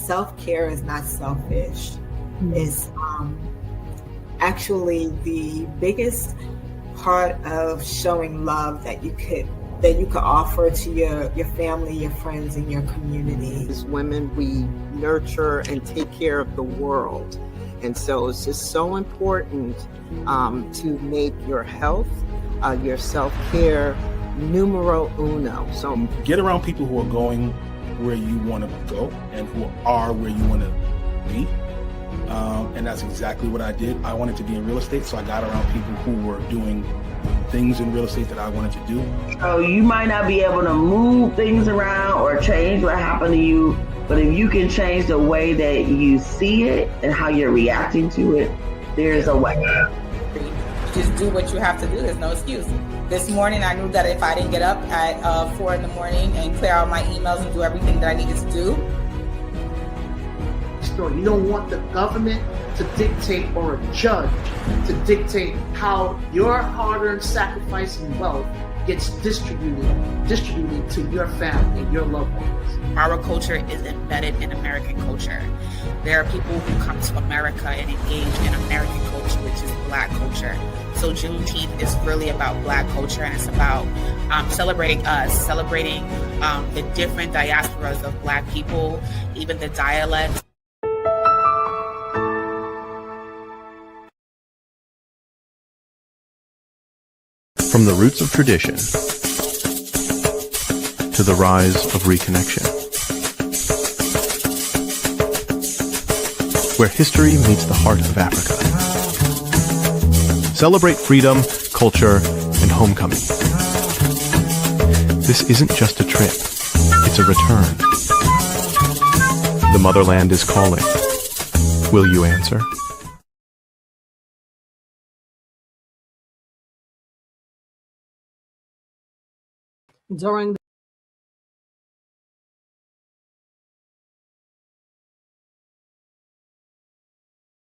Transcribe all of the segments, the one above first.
self-care is not selfish. It's actually the biggest part of showing love that you could offer to your family, your friends, and your community. As women, we nurture and take care of the world. And so it's just so important to make your health, your self-care numero uno. So get around people who are going where you want to go and who are where you want to be. And that's exactly what I did. I wanted to be in real estate, so I got around people who were doing things in real estate that I wanted to do. So you might not be able to move things around or change what happened to you, but if you can change the way that you see it and how you're reacting to it, there's a way. Just do what you have to do. There's no excuse. This morning, I knew that if I didn't get up at 4 in the morning and clear out my emails and do everything that I needed to do. You don't want the government to dictate or a judge to dictate how your hard-earned sacrifice and wealth gets distributed to your family and your loved ones. Our culture is embedded in American culture. There are people who come to America and engage in American culture, which is Black culture. So Juneteenth is really about Black culture, and it's about celebrating us, celebrating the different diasporas of Black people, even the dialects. From the roots of tradition to the rise of reconnection, where history meets the heart of Africa. Celebrate freedom, culture, and homecoming. This isn't just a trip, it's a return. The motherland is calling. Will you answer? During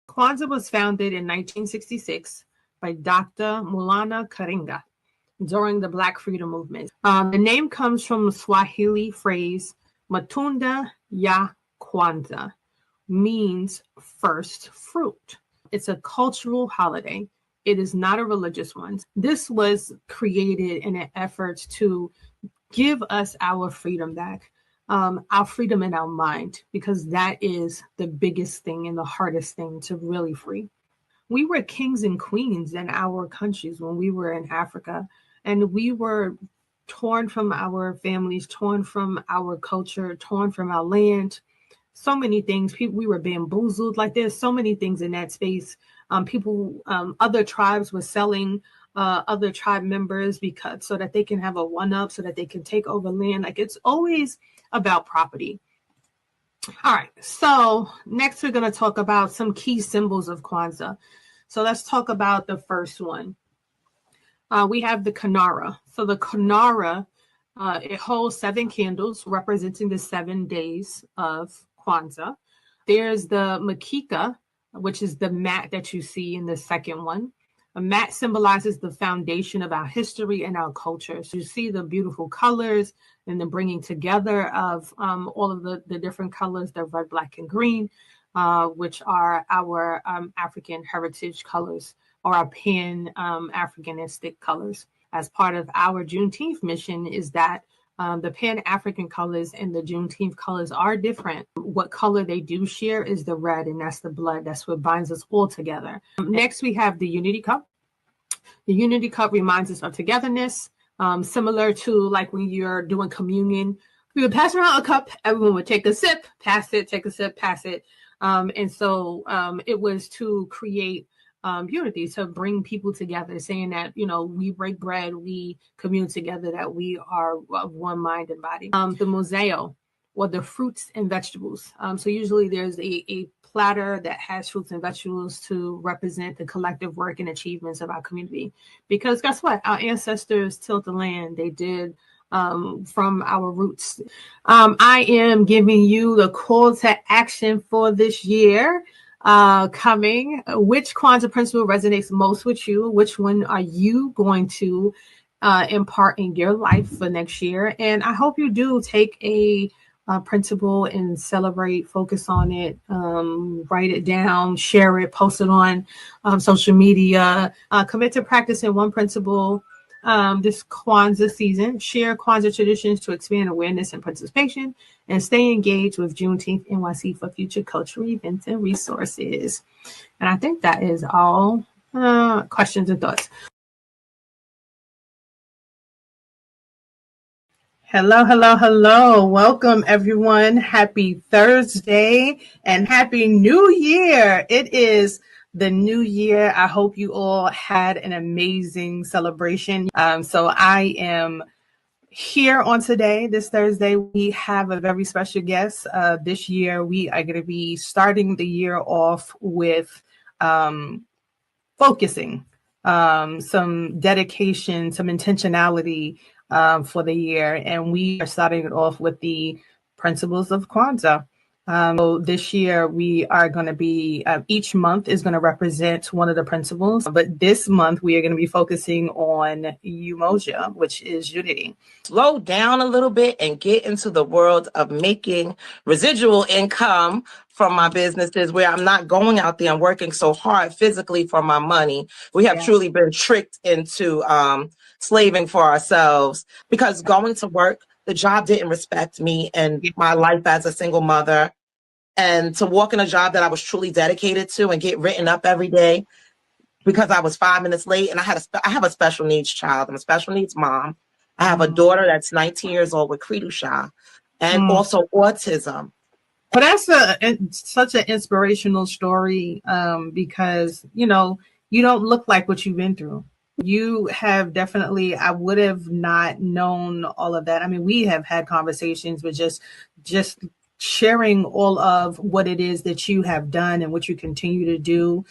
Kwanzaa was founded in 1966 by Dr. Maulana Karenga during the Black Freedom Movement. The name comes from the Swahili phrase Matunda ya Kwanzaa, means first fruit. It's a cultural holiday. It is not a religious one. This was created in an effort to give us our freedom back, our freedom in our mind, because that is the biggest thing and the hardest thing to really free. We were kings and queens in our countries when we were in Africa, and we were torn from our families, torn from our culture, torn from our land. So many things. We were bamboozled. Like there's so many things in that space. Other tribes were selling other tribe members so that they can have a one-up, so that they can take over land. Like it's always about property. All right. So next we're going to talk about some key symbols of Kwanzaa. So let's talk about the first one. We have the Kinara. So the Kinara, it holds 7 candles representing the 7 days of Kwanzaa. There's the Makika, which is the mat that you see in the second one. A mat symbolizes the foundation of our history and our culture. So you see the beautiful colors and the bringing together of all of the different colors, the red, black, and green, which are our African heritage colors, or our Pan-Africanistic colors. As part of our Juneteenth mission is that the Pan-African colors and the Juneteenth colors are different. What color they do share is the red, and that's the blood. That's what binds us all together. Next, we have the Unity Cup. The Unity Cup reminds us of togetherness, similar to like when you're doing communion. We would pass around a cup, everyone would take a sip, pass it, take a sip, pass it. And so it was to create unity, to bring people together, saying that, we break bread, we commune together, that we are of one mind and body. The mosaic, or the fruits and vegetables. So usually there's a platter that has fruits and vegetables to represent the collective work and achievements of our community. Because guess what? Our ancestors tilled the land. They did from our roots. I am giving you the call to action for this year coming. Which Kwanzaa principle resonates most with you? Which one are you going to impart in your life for next year? And I hope you do take a principle and celebrate, focus on it, write it down, share it, post it on social media, commit to practicing one principle this Kwanzaa season, share Kwanzaa traditions to expand awareness and participation, and stay engaged with Juneteenth NYC for future cultural events and resources. And I think that is all questions and thoughts. Hello, hello, hello. Welcome, everyone. Happy Thursday and Happy New Year. It is the new year. I hope you all had an amazing celebration. So I am here on today, this Thursday. We have a very special guest. This year, we are going to be starting the year off with focusing, some dedication, some intentionality for the year. And we are starting it off with the principles of Kwanzaa. So this year we are going to be, each month is going to represent one of the principles, but this month we are going to be focusing on Umoja, which is unity. Slow down a little bit and get into the world of making residual income from my businesses, where I'm not going out there and working so hard physically for my money. We have truly been tricked into slaving for ourselves, because going to work, the job didn't respect me and my life as a single mother. And to walk in a job that I was truly dedicated to and get written up every day because I was 5 minutes late, and I have a special needs child. I'm a special needs mom. I have a daughter that's 19 years old with Creedusha and also autism. But that's such an inspirational story, because, you know, you don't look like what you've been through. You have definitely, I would have not known all of that. I mean, we have had conversations, but just sharing all of what it is that you have done and what you continue to do.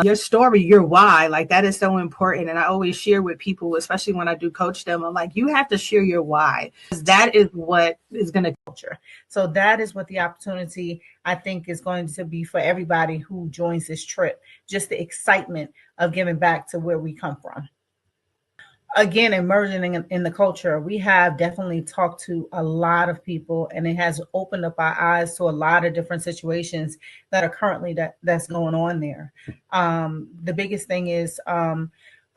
Your story, your why, like that is so important. And I always share with people, especially when I do coach them, I'm like, you have to share your why. That is what is going to culture. So that is what the opportunity, I think, is going to be for everybody who joins this trip. Just the excitement of giving back to where we come from. Again, emerging in the culture, we have definitely talked to a lot of people, and it has opened up our eyes to a lot of different situations that are currently that's going on there. The biggest thing is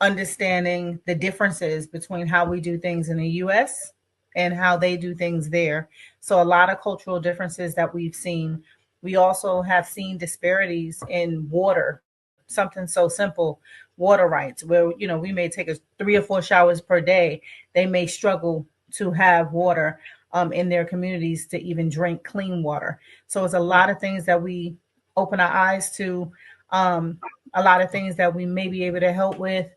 understanding the differences between how we do things in the U.S. and how they do things there. So a lot of cultural differences that we've seen. We also have seen disparities in water, something so simple. Water rights, where, you know, we may take 3 or 4 showers per day. They may struggle to have water in their communities to even drink clean water. So it's a lot of things that we open our eyes to, a lot of things that we may be able to help with,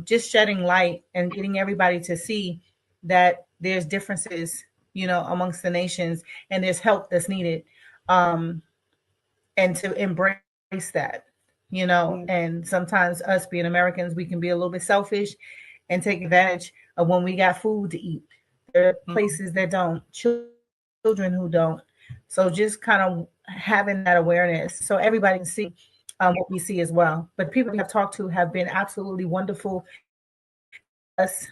just shedding light and getting everybody to see that there's differences, you know, amongst the nations, and there's help that's needed, and to embrace that. You know, and sometimes us being Americans, we can be a little bit selfish and take advantage of when we got food to eat. There are places that don't, children who don't. So just kind of having that awareness so everybody can see what we see as well. But people we have talked to have been absolutely wonderful. Us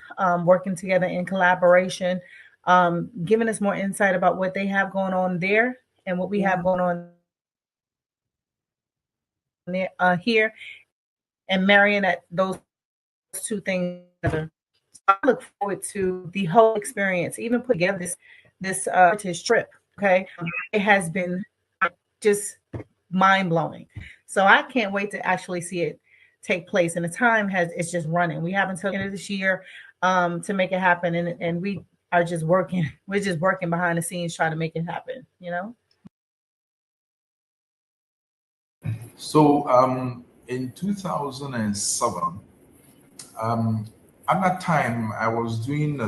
working together in collaboration, giving us more insight about what they have going on there and what we have going on here, and marrying those two things together. So I look forward to the whole experience, even put together this heritage trip. Okay, it has been just mind blowing. So I can't wait to actually see it take place. And the time it's just running. We have until the end of this year to make it happen, and we are just working. We're just working behind the scenes trying to make it happen. You know. So in 2007, at that time I was doing I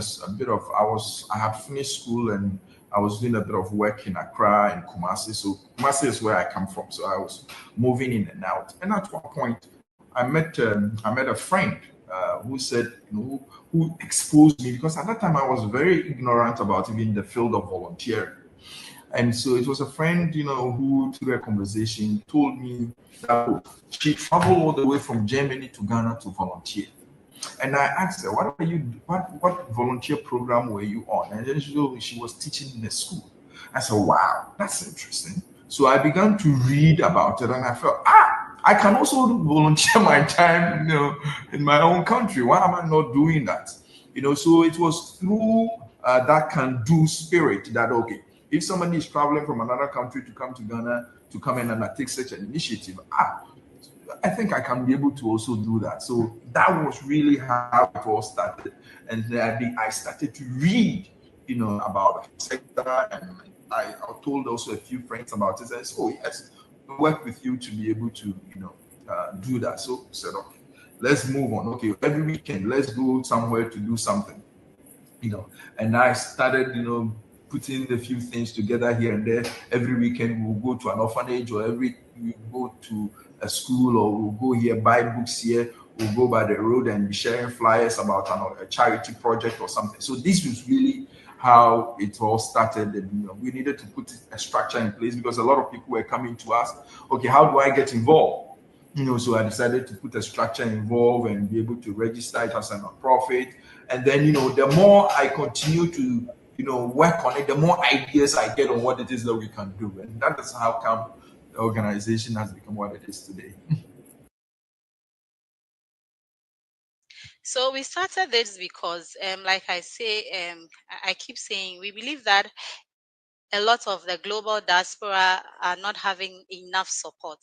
had finished school and I was doing a bit of work in Accra and Kumasi. So Kumasi is where I come from. So I was moving in and out. And at one point, I met a friend who said, who exposed me, because at that time I was very ignorant about even the field of volunteering. And so it was a friend, who through a conversation told me that she traveled all the way from Germany to Ghana to volunteer. And I asked her, what volunteer program were you on? And then she was teaching in a school. I said, wow, that's interesting. So I began to read about it, and I felt, I can also volunteer my time, in my own country. Why am I not doing that? So it was through that can-do spirit that, okay, if somebody is traveling from another country to come to Ghana to come in and take such an initiative, I think I can be able to also do that. So that was really how it all started. And then I started to read, about the sector, and I told also a few friends about it. I said, oh yes, I'll work with you to be able to, do that. So I said, okay, let's move on. Okay, every weekend, let's go somewhere to do something, And I started, putting a few things together here and there. Every weekend we'll go to an orphanage, or we go to a school, or we'll go here, buy books here. We'll go by the road and be sharing flyers about a charity project or something. So this was really how it all started. And we needed to put a structure in place, because a lot of people were coming to us, okay, how do I get involved? So I decided to put a structure involved and be able to register it as a nonprofit. And then, the more I continue to, work on it, the more ideas I get on what it is that we can do. And that is how come the organization has become what it is today. So we started this because, like I say, I keep saying, we believe that a lot of the global diaspora are not having enough support,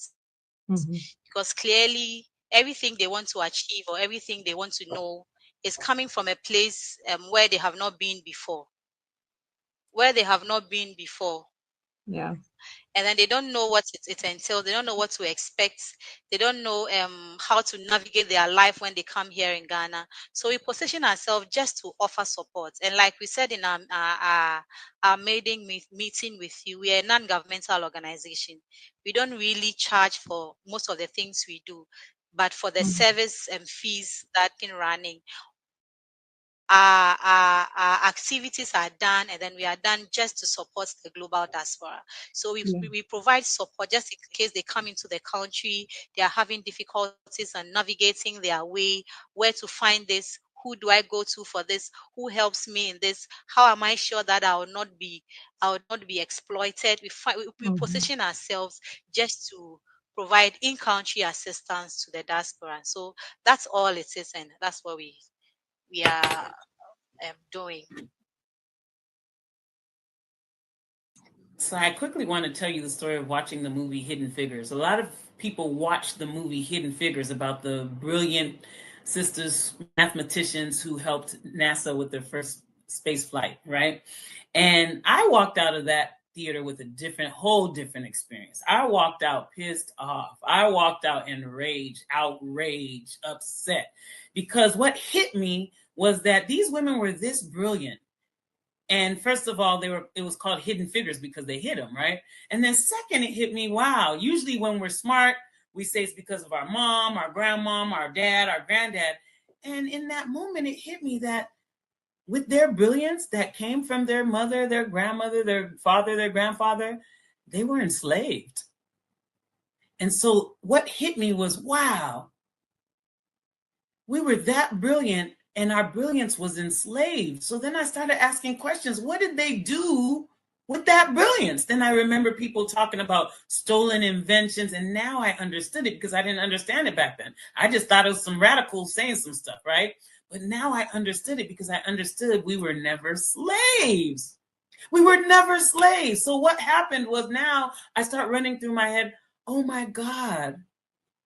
because clearly everything they want to achieve or everything they want to know is coming from a place where they have not been before. Yeah. And then they don't know what it entails. They don't know what to expect. They don't know how to navigate their life when they come here in Ghana. So we position ourselves just to offer support. And like we said in our maiden meeting with you, we are a non-governmental organization. We don't really charge for most of the things we do, but for the service and fees that in running, our activities are done, and then we are done just to support the global diaspora. So we provide support just in case they come into the country, they are having difficulties and navigating their way, where to find this, who do I go to for this, who helps me in this, how am I sure that I will not be exploited. We position ourselves just to provide in-country assistance to the diaspora. So that's all it is, and that's what we are doing. So I quickly want to tell you the story of watching the movie Hidden Figures. A lot of people watch the movie Hidden Figures about the brilliant sisters, mathematicians who helped NASA with their first space flight, right? And I walked out of that theater with a whole different experience. I walked out pissed off. I walked out enraged, outraged, upset, because what hit me was that these women were this brilliant. And first of all, it was called Hidden Figures because they hid them, right? And then second, it hit me, wow, usually when we're smart, we say it's because of our mom, our grandmom, our dad, our granddad. And in that moment, it hit me that with their brilliance that came from their mother, their grandmother, their father, their grandfather, they were enslaved. And so what hit me was, wow, we were that brilliant, and our brilliance was enslaved. So then I started asking questions. What did they do with that brilliance? Then I remember people talking about stolen inventions, and now I understood it because I didn't understand it back then. I just thought it was some radicals saying some stuff, right? But now I understood it because I understood we were never slaves. We were never slaves. So what happened was, now I start running through my head, oh my God,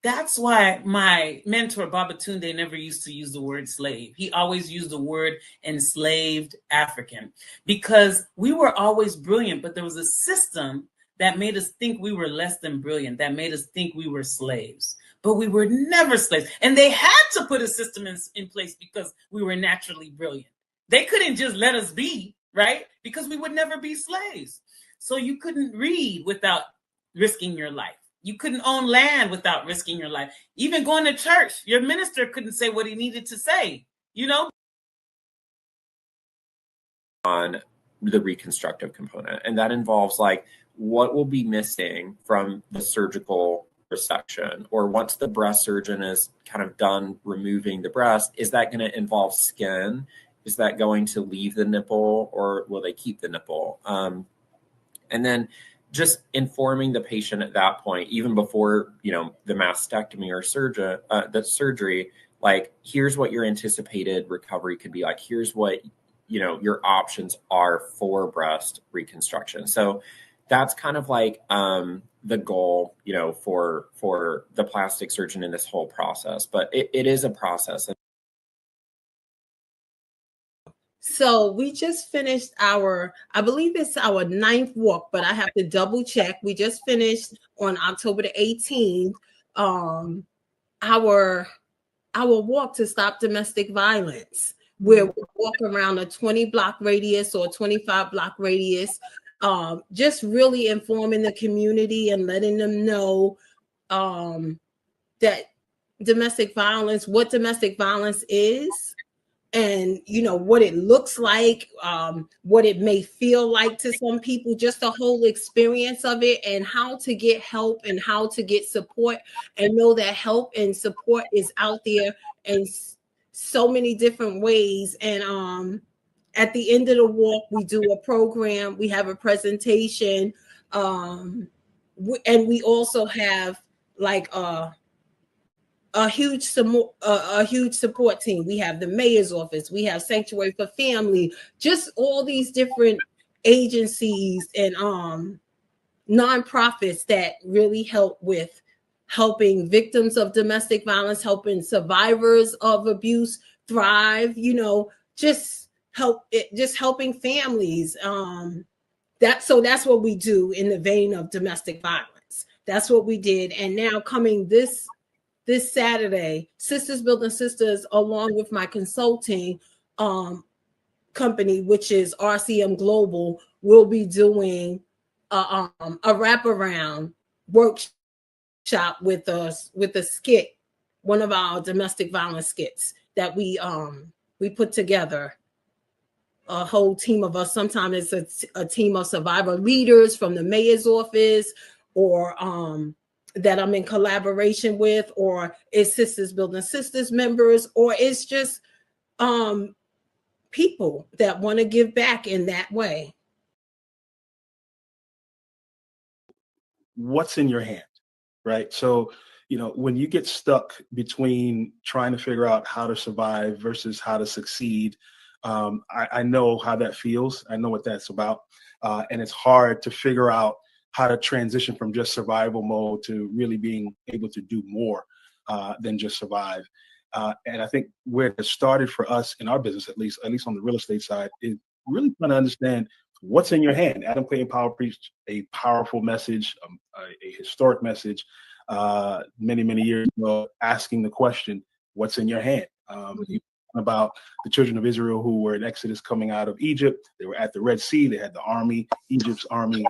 that's why my mentor, Babatunde, never used to use the word slave. He always used the word enslaved African, because we were always brilliant, but there was a system that made us think we were less than brilliant, that made us think we were slaves. But we were never slaves. And they had to put a system in place because we were naturally brilliant. They couldn't just let us be, right? Because we would never be slaves. So you couldn't read without risking your life. You couldn't own land without risking your life. Even going to church, your minister couldn't say what he needed to say, On the reconstructive component. And that involves like what will be missing from the surgical resection, or once the breast surgeon is kind of done removing the breast, is that going to involve skin? Is that going to leave the nipple, or will they keep the nipple? And then just informing the patient at that point, even before, the mastectomy or the surgery, like, here's what your anticipated recovery could be like. Here's what, your options are for breast reconstruction. So that's kind of like the goal, for the plastic surgeon in this whole process. But it is a process. So we just finished I believe it's our 9th walk, but I have to double check. We just finished on October the 18th, our walk to stop domestic violence, where we walk around a 20-block radius or 25-block radius, just really informing the community and letting them know that what domestic violence is, and what it looks like, what it may feel like to some people, just the whole experience of it, and how to get help and how to get support, and know that help and support is out there in so many different ways. And at the end of the walk, we do a program, we have a presentation, and we also have like a huge support team. We have the mayor's office, we have Sanctuary for Family, just all these different agencies and nonprofits that really help with helping victims of domestic violence, helping survivors of abuse thrive, just helping families. That's what we do in the vein of domestic violence. That's what we did. And now coming this Saturday, Sisters Building Sisters, along with my consulting company, which is RCM Global, will be doing a wraparound workshop with us, with a skit, one of our domestic violence skits that we put together. A whole team of us. Sometimes it's a team of survivor leaders from the mayor's office, or that I'm in collaboration with, or it's Sisters Building Sisters members, or it's just people that want to give back in that way. What's in your hand, right? So, when you get stuck between trying to figure out how to survive versus how to succeed, I know how that feels. I know what that's about. And it's hard to figure out how to transition from just survival mode to really being able to do more than just survive. And I think where it started for us in our business, at least on the real estate side, is really trying to understand what's in your hand. Adam Clayton Powell preached a powerful message, a historic message many, many years ago, asking the question, what's in your hand? About the children of Israel who were in Exodus coming out of Egypt. They were at the Red Sea. They had the army, Egypt's army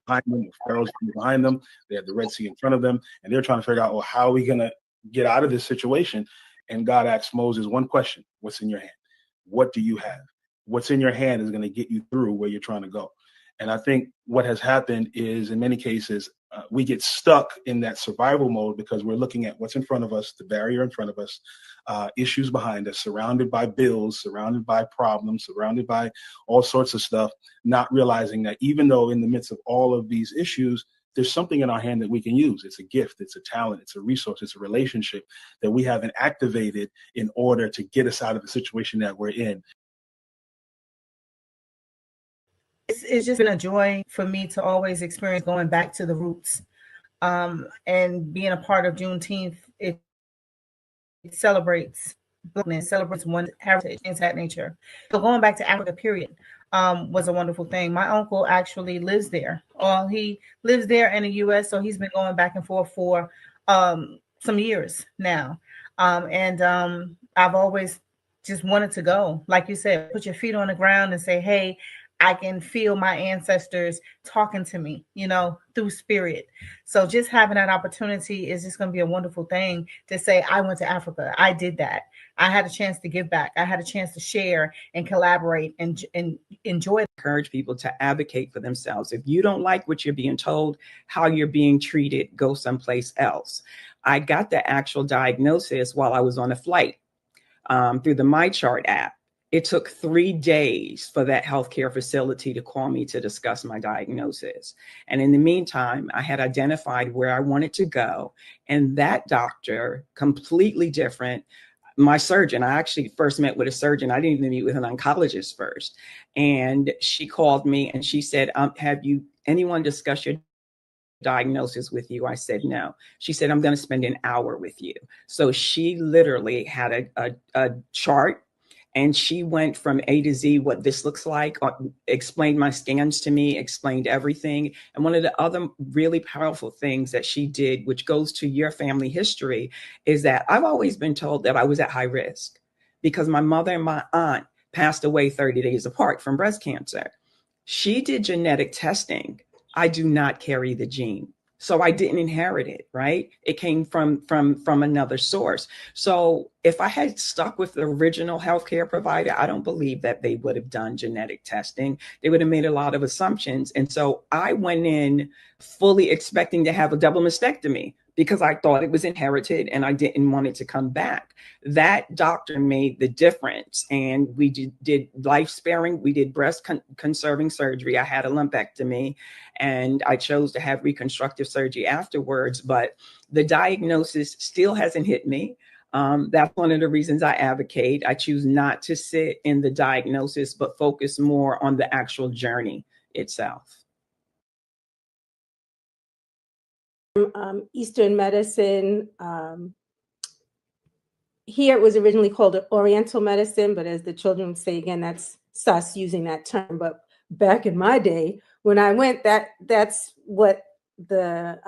behind them, Pharaoh's behind them. They had the Red Sea in front of them, and they're trying to figure out, well, how are we going to get out of this situation? And God asked Moses one question: what's in your hand? What do you have? What's in your hand is going to get you through where you're trying to go. And I think what has happened is, in many cases, we get stuck in that survival mode because we're looking at what's in front of us, the barrier in front of us, issues behind us, surrounded by bills, surrounded by problems, surrounded by all sorts of stuff, not realizing that even though in the midst of all of these issues, there's something in our hand that we can use. It's a gift, it's a talent, it's a resource, it's a relationship that we haven't activated in order to get us out of the situation that we're in. It's just been a joy for me to always experience going back to the roots, and being a part of Juneteenth. It celebrates Blackness, celebrates one's heritage, things of that nature. So going back to Africa, period, was a wonderful thing. My uncle actually lives there. He lives there in the U.S., so he's been going back and forth for some years now, and I've always just wanted to go. Like you said, put your feet on the ground and say, hey, I can feel my ancestors talking to me, through spirit. So just having that opportunity is just going to be a wonderful thing to say, I went to Africa. I did that. I had a chance to give back. I had a chance to share and collaborate and enjoy. Encourage people to advocate for themselves. If you don't like what you're being told, how you're being treated, go someplace else. I got the actual diagnosis while I was on a flight through the MyChart app. It took 3 days for that healthcare facility to call me to discuss my diagnosis. And in the meantime, I had identified where I wanted to go. And that doctor, completely different, my surgeon, I actually first met with a surgeon. I didn't even meet with an oncologist first. And she called me and she said, have you anyone discuss your diagnosis with you? I said, no. She said, I'm going to spend an hour with you. So she literally had a chart, and she went from A to Z, what this looks like, explained my scans to me, explained everything. And one of the other really powerful things that she did, which goes to your family history, is that I've always been told that I was at high risk because my mother and my aunt passed away 30 days apart from breast cancer. She did genetic testing. I do not carry the gene. So I didn't inherit it, right? It came from another source. So if I had stuck with the original healthcare provider, I don't believe that they would have done genetic testing. They would have made a lot of assumptions. And so I went in fully expecting to have a double mastectomy because I thought it was inherited and I didn't want it to come back. That doctor made the difference. And we did life sparing. We did breast conserving surgery. I had a lumpectomy and I chose to have reconstructive surgery afterwards. But the diagnosis still hasn't hit me. That's one of the reasons I advocate. I choose not to sit in the diagnosis, but focus more on the actual journey itself. Eastern medicine. Here it was originally called Oriental medicine, but as the children would say again, that's sus using that term. But back in my day, when I went, that's what the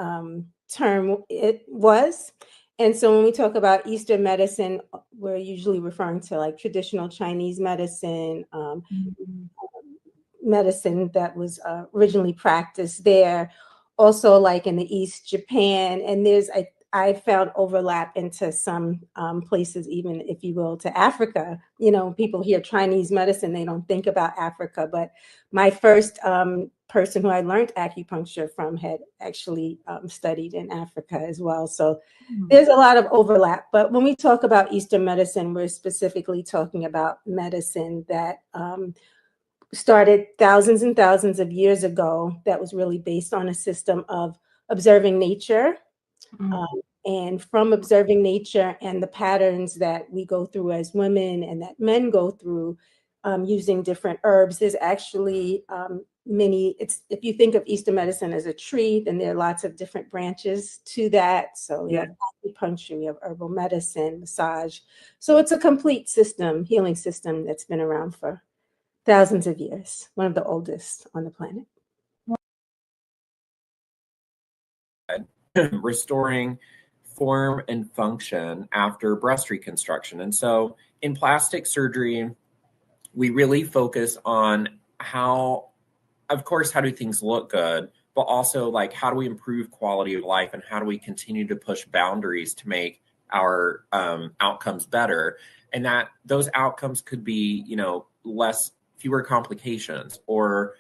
term it was. And so when we talk about Eastern medicine, we're usually referring to like traditional Chinese medicine, medicine that was originally practiced there. Also, like in the East, Japan, and I found overlap into some places, even if you will, to Africa. You know, people hear Chinese medicine, they don't think about Africa. But my first person who I learned acupuncture from had actually studied in Africa as well. So there's a lot of overlap. But when we talk about Eastern medicine, we're specifically talking about medicine that started thousands and thousands of years ago that was really based on a system of observing nature. And from observing nature and the patterns that we go through as women and that men go through using different herbs, there's actually if you think of Eastern medicine as a tree, then there are lots of different branches to that. So we have acupuncture, we have herbal medicine, massage. So it's a complete system, healing system that's been around for thousands of years, one of the oldest on the planet. Restoring form and function after breast reconstruction. And so in plastic surgery, we really focus on how do things look good, but also like how do we improve quality of life and how do we continue to push boundaries to make our outcomes better. And that those outcomes could be, fewer complications or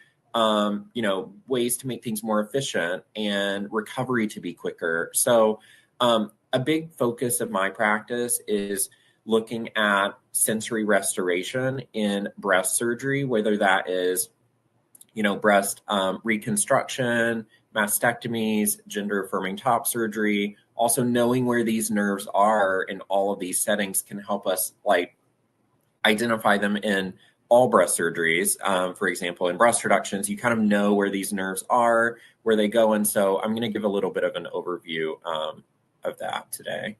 ways to make things more efficient and recovery to be quicker. So a big focus of my practice is looking at sensory restoration in breast surgery, whether that is, breast reconstruction, mastectomies, gender affirming top surgery. Also knowing where these nerves are in all of these settings can help us identify them in all breast surgeries. For example, in breast reductions, you kind of know where these nerves are, where they go. And so I'm going to give a little bit of an overview of that today.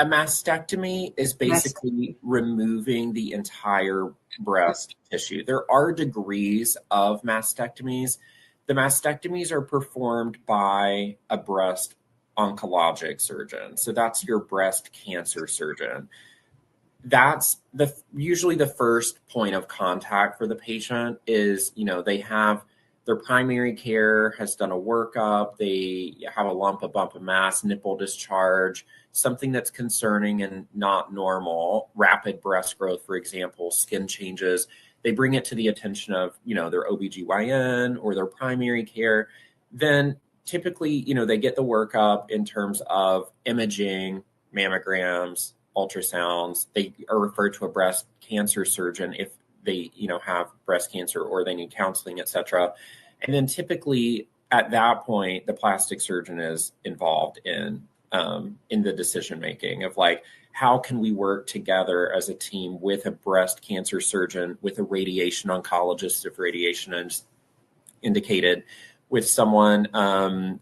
A mastectomy is basically removing the entire breast tissue. There are degrees of mastectomies. The mastectomies are performed by a breast oncologic surgeon. So that's your breast cancer surgeon. That's usually the first point of contact for the patient is, they have their primary care has done a workup. They have a lump, a bump of mass, nipple discharge, something that's concerning and not normal, rapid breast growth, for example, skin changes. They bring it to the attention of, their OBGYN or their primary care. Then typically, they get the workup in terms of imaging, mammograms, ultrasounds. They are referred to a breast cancer surgeon if they, have breast cancer or they need counseling, etc. And then typically at that point, the plastic surgeon is involved in the decision making of like, how can we work together as a team with a breast cancer surgeon, with a radiation oncologist if radiation is indicated, with someone,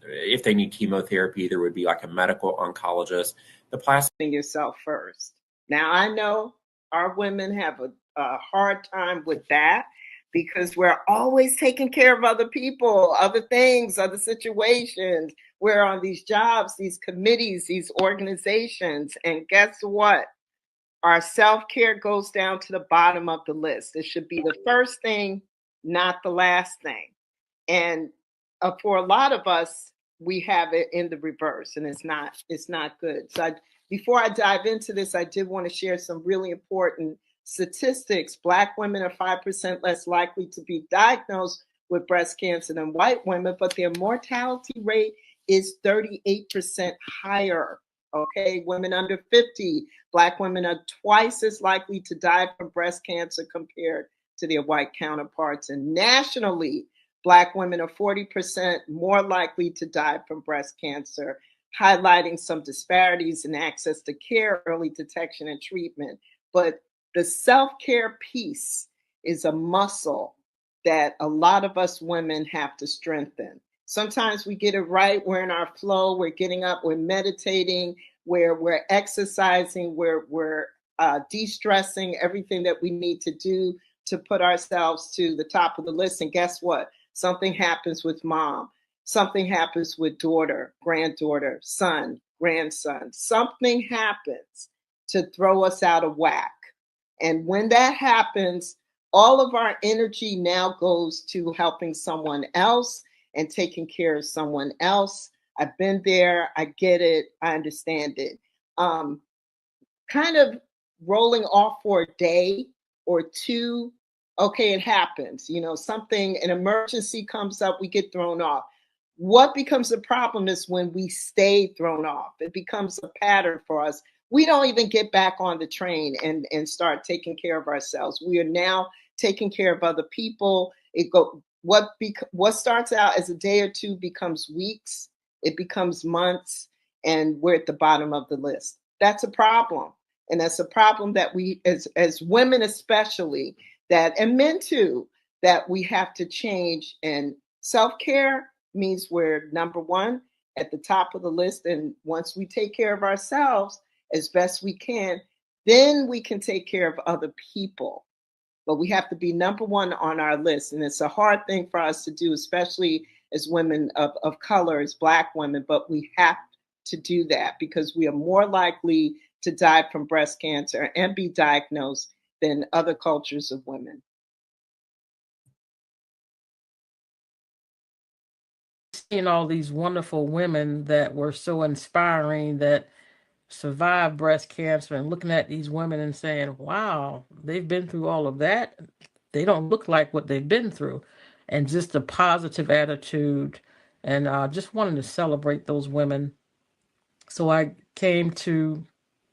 if they need chemotherapy, there would be like a medical oncologist. The plastic yourself first. Now, I know our women have a hard time with that because we're always taking care of other people, other things, other situations. We're on these jobs, these committees, these organizations. And guess what? Our self-care goes down to the bottom of the list. It should be the first thing, not the last thing. And for a lot of us, we have it in the reverse, and it's not good. So before I dive into this, I did want to share some really important statistics. Black women are 5% less likely to be diagnosed with breast cancer than white women, but their mortality rate is 38% higher. Okay, women under 50, Black women are twice as likely to die from breast cancer compared to their white counterparts. And nationally, Black women are 40% more likely to die from breast cancer, highlighting some disparities in access to care, early detection, and treatment. But the self-care piece is a muscle that a lot of us women have to strengthen. Sometimes we get it right. We're in our flow. We're getting up. We're meditating. We're exercising. We're de-stressing, everything that we need to do to put ourselves to the top of the list. And guess what? Something happens with mom. Something happens with daughter, granddaughter, son, grandson. Something happens to throw us out of whack. And when that happens, all of our energy now goes to helping someone else and taking care of someone else. I've been there. I get it. I understand it. Kind of rolling off for a day or two. Okay, it happens. An emergency comes up, we get thrown off. What becomes a problem is when we stay thrown off. It becomes a pattern for us. We don't even get back on the train and start taking care of ourselves. We are now taking care of other people. What starts out as a day or two becomes weeks, it becomes months, and we're at the bottom of the list. That's a problem. And that's a problem that we, as women especially, and men too, that we have to change. And self-care means we're number one at the top of the list. And once we take care of ourselves as best we can, then we can take care of other people. But we have to be number one on our list. And it's a hard thing for us to do, especially as women of color, as Black women, but we have to do that because we are more likely to die from breast cancer and be diagnosed than other cultures of women. Seeing all these wonderful women that were so inspiring that survived breast cancer and looking at these women and saying, wow, they've been through all of that. They don't look like what they've been through. And just a positive attitude and just wanting to celebrate those women. So I came to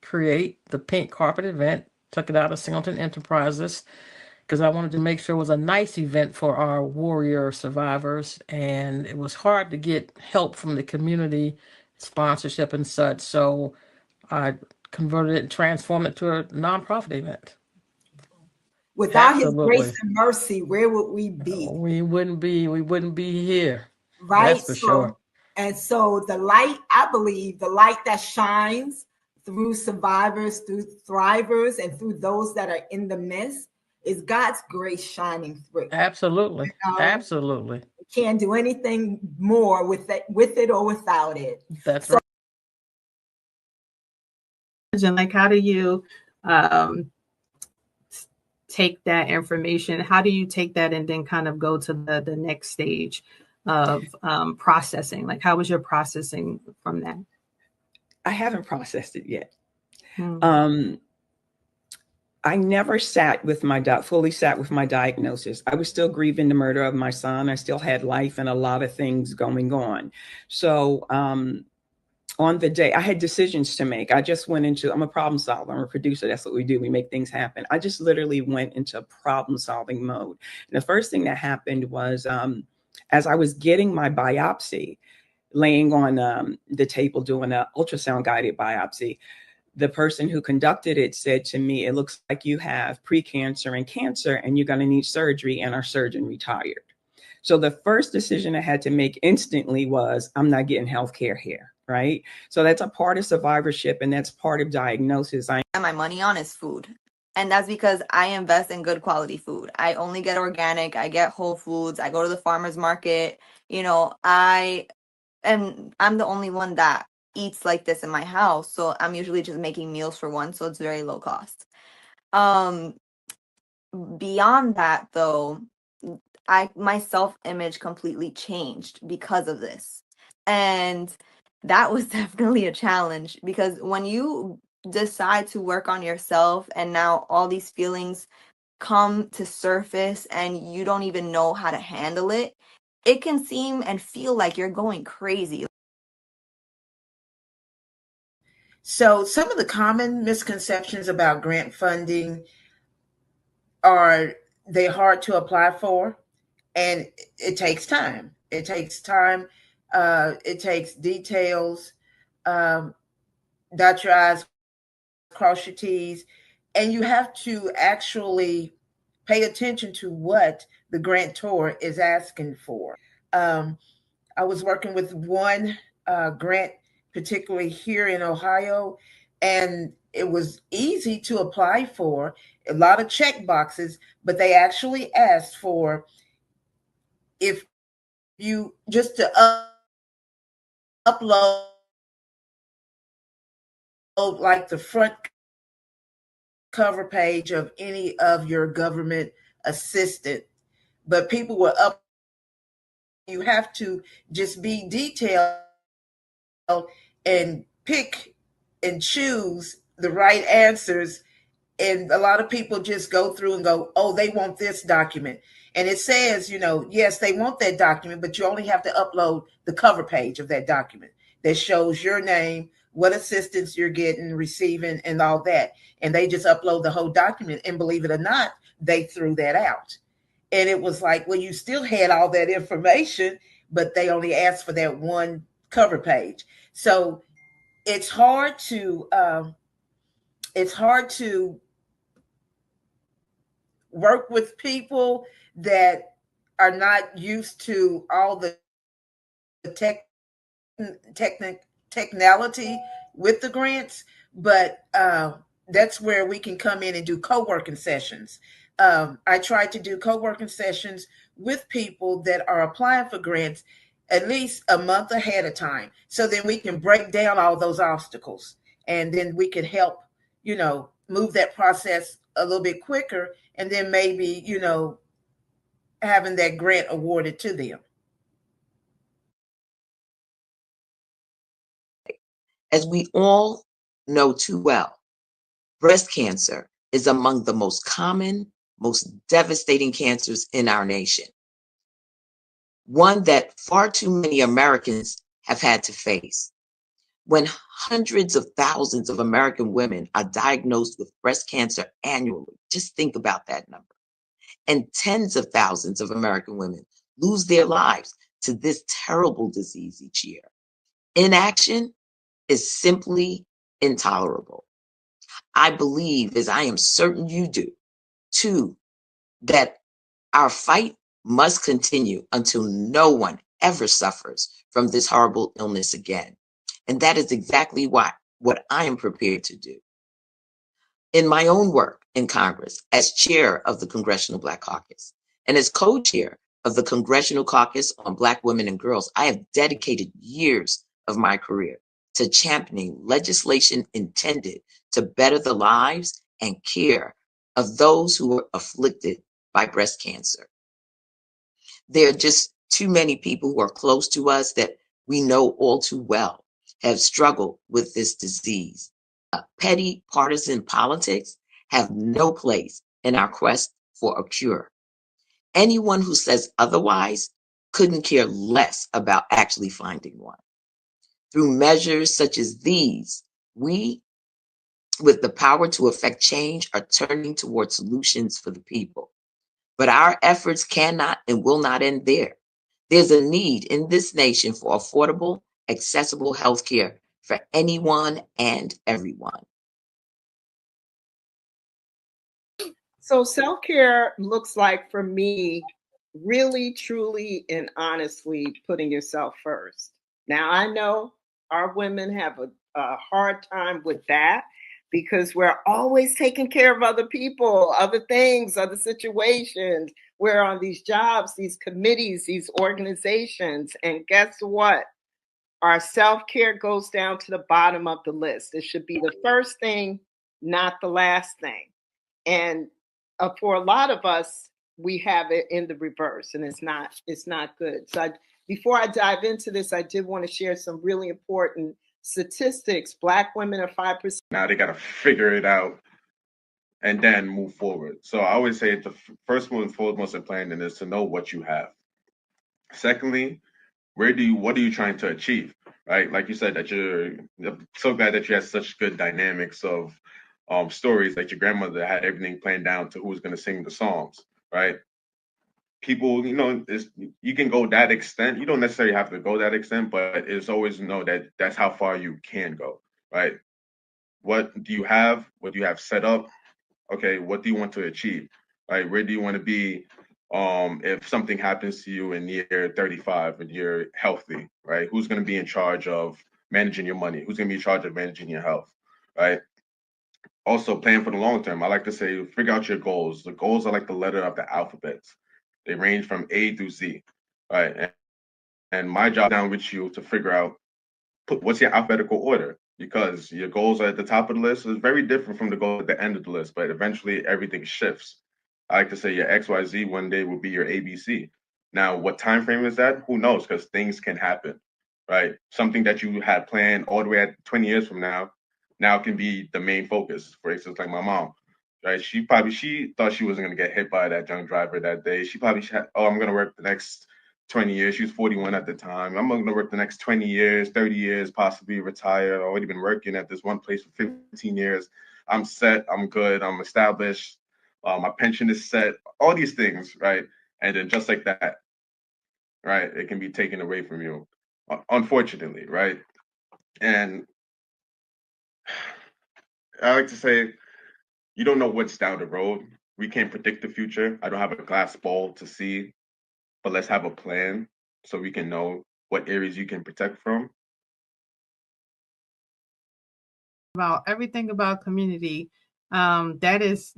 create the pink carpet event, took it out of Singleton Enterprises because I wanted to make sure it was a nice event for our warrior survivors. And it was hard to get help from the community, sponsorship and such. So I converted it and transformed it to a nonprofit event. Without Absolutely. His grace and mercy, where would we be? We wouldn't be here. Right. That's for sure. And so the light, I believe, the light that shines through survivors, through thrivers, and through those that are in the midst is God's grace shining through. Absolutely. Absolutely. We can't do anything more with it or without it. That's right. Like, how do you take that information? How do you take that and then kind of go to the next stage of processing? Like, how was your processing from that? I haven't processed it yet. I never fully sat with my diagnosis. I was still grieving the murder of my son. I still had life and a lot of things going on. So on the day, I had decisions to make. I'm a problem solver. I'm a producer. That's what we do. We make things happen. I just literally went into problem solving mode. And the first thing that happened was as I was getting my biopsy, laying on the table doing an ultrasound guided biopsy, the person who conducted it said to me, "It looks like you have precancer and cancer, and you're going to need surgery," and our surgeon retired. So the first decision I had to make instantly was, I'm not getting healthcare here, right? So that's a part of survivorship, and that's part of diagnosis. My money on is food. And that's because I invest in good quality food. I only get organic, I get whole foods, I go to the farmer's market. You know, I'm the only one that eats like this in my house. So I'm usually just making meals for one, so it's very low cost. Beyond that though, my self-image completely changed because of this. And that was definitely a challenge, because when you decide to work on yourself and now all these feelings come to surface and you don't even know how to handle it, it can seem and feel like you're going crazy. So some of the common misconceptions about grant funding are they're hard to apply for, and it takes time. It takes time. It takes details. Dot your I's, cross your T's, and you have to actually pay attention to what the grantor is asking for. I was working with one grant, particularly here in Ohio, and it was easy to apply for, a lot of check boxes, but they actually asked for, if you just to upload like the front cover page of any of your government assistant, but people were up. You have to just be detailed and pick and choose the right answers. And a lot of people just go through and go, oh, they want this document. And it says, you know, yes, they want that document, but you only have to upload the cover page of that document that shows your name, what assistance you're getting, receiving, and all that. And they just upload the whole document. And believe it or not, they threw that out. And it was like, well, you still had all that information, but they only asked for that one cover page. So it's hard to work with people that are not used to all the technicality with the grants, but that's where we can come in and do co-working sessions. I try to do co-working sessions with people that are applying for grants at least a month ahead of time, so then we can break down all those obstacles, and then we can help, you know, move that process a little bit quicker, and then maybe, you know, having that grant awarded to them. As we all know too well, breast cancer is among the most common, most devastating cancers in our nation. One that far too many Americans have had to face. When hundreds of thousands of American women are diagnosed with breast cancer annually, just think about that number. And tens of thousands of American women lose their lives to this terrible disease each year. Inaction is simply intolerable. I believe, as I am certain you do, too, that our fight must continue until no one ever suffers from this horrible illness again. And that is exactly what I am prepared to do. In my own work in Congress, as chair of the Congressional Black Caucus and as co-chair of the Congressional Caucus on Black Women and Girls, I have dedicated years of my career to championing legislation intended to better the lives and care of those who are afflicted by breast cancer. There are just too many people who are close to us that we know all too well have struggled with this disease. Petty partisan politics have no place in our quest for a cure. Anyone who says otherwise couldn't care less about actually finding one. Through measures such as these, we, with the power to affect change, are turning towards solutions for the people. But our efforts cannot and will not end there. There's a need in this nation for affordable, accessible health care for anyone and everyone. So self-care looks like, for me, really, truly, and honestly putting yourself first. Now, I know our women have a hard time with that because we're always taking care of other people, other things, other situations. We're on these jobs, these committees, these organizations. And guess what? Our self-care goes down to the bottom of the list. It should be the first thing, not the last thing. And for a lot of us, we have it in the reverse, and it's not good. So before I dive into this, I did want to share some really important statistics. Black women are 5%. Now they got to figure it out and then move forward. So I always say the first and foremost in planning is to know what you have. Secondly, what are you trying to achieve, right? Like you said, that I'm so glad that you had such good dynamics of stories, that your grandmother had everything planned down to who was going to sing the songs, right? People, you can go that extent. You don't necessarily have to go that extent, but it's always know that that's how far you can go, right? What do you have? What do you have set up? Okay, what do you want to achieve, right? Where do you want to be if something happens to you in year 35 and you're healthy, right? Who's going to be in charge of managing your money? Who's going to be in charge of managing your health, right? Also, plan for the long term. I like to say, figure out your goals. The goals are like the letter of the alphabet. They range from A through Z, right? And my job down with you to figure out what's your alphabetical order, because your goals are at the top of the list is very different from the goal at the end of the list, but eventually everything shifts. I like to say your XYZ one day will be your ABC. Now, what time frame is that? Who knows? Because things can happen, right? Something that you had planned all the way at 20 years from now can be the main focus. For instance, like my mom, right? She thought she wasn't going to get hit by that drunk driver that day. She probably had, oh, I'm going to work the next 20 years. She was 41 at the time. I'm going to work the next 20 years, 30 years, possibly retire. I've already been working at this one place for 15 years. I'm set. I'm good. I'm established. My pension is set. All these things, right? And then just like that, right, it can be taken away from you, unfortunately, right? And I like to say, you don't know what's down the road. We can't predict the future. I don't have a glass ball to see, but let's have a plan so we can know what areas you can protect from. About everything about community. That is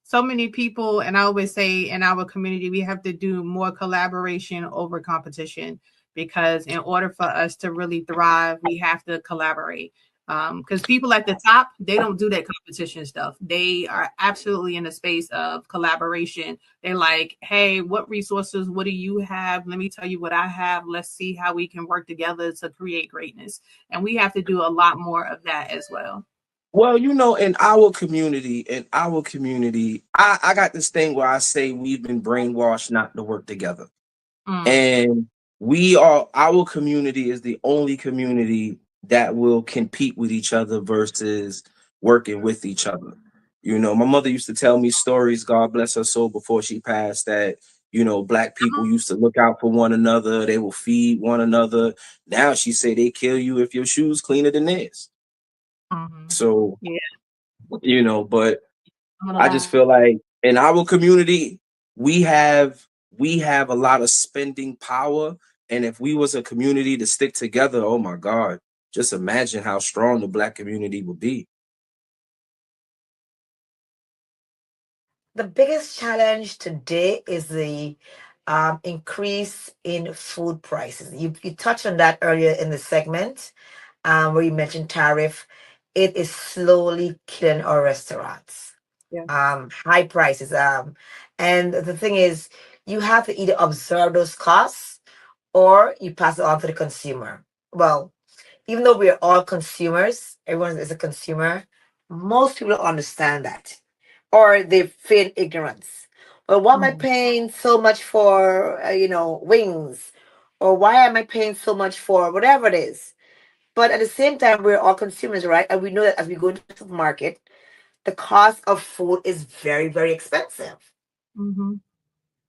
so many people, and I always say in our community, we have to do more collaboration over competition, because in order for us to really thrive, we have to collaborate. Because people at the top, they don't do that competition stuff. They are absolutely in a space of collaboration. They're like, hey, what resources, what do you have? Let me tell you what I have. Let's see how we can work together to create greatness. And we have to do a lot more of that as well. Well, in our community, I got this thing where I say we've been brainwashed not to work together. And our community is the only community that will compete with each other versus working with each other. My mother used to tell me stories, God bless her soul, before she passed, that, Black people used to look out for one another. They will feed one another. Now she say they kill you if your shoes cleaner than theirs. So, yeah. But I just feel like in our community, we have a lot of spending power. And if we was a community to stick together, oh my God, just imagine how strong the Black community would be. The biggest challenge today is the increase in food prices. You touched on that earlier in the segment where you mentioned tariff. It is slowly killing our restaurants. Yeah. High prices. And the thing is, you have to either observe those costs or you pass it on to the consumer. Well, even though we're all consumers, everyone is a consumer, most people don't understand that, or they feel ignorance. Well, why am I paying so much for, wings? Or why am I paying so much for whatever it is? But at the same time, we're all consumers, right? And we know that as we go into the supermarket, the cost of food is very, very expensive. Mm-hmm.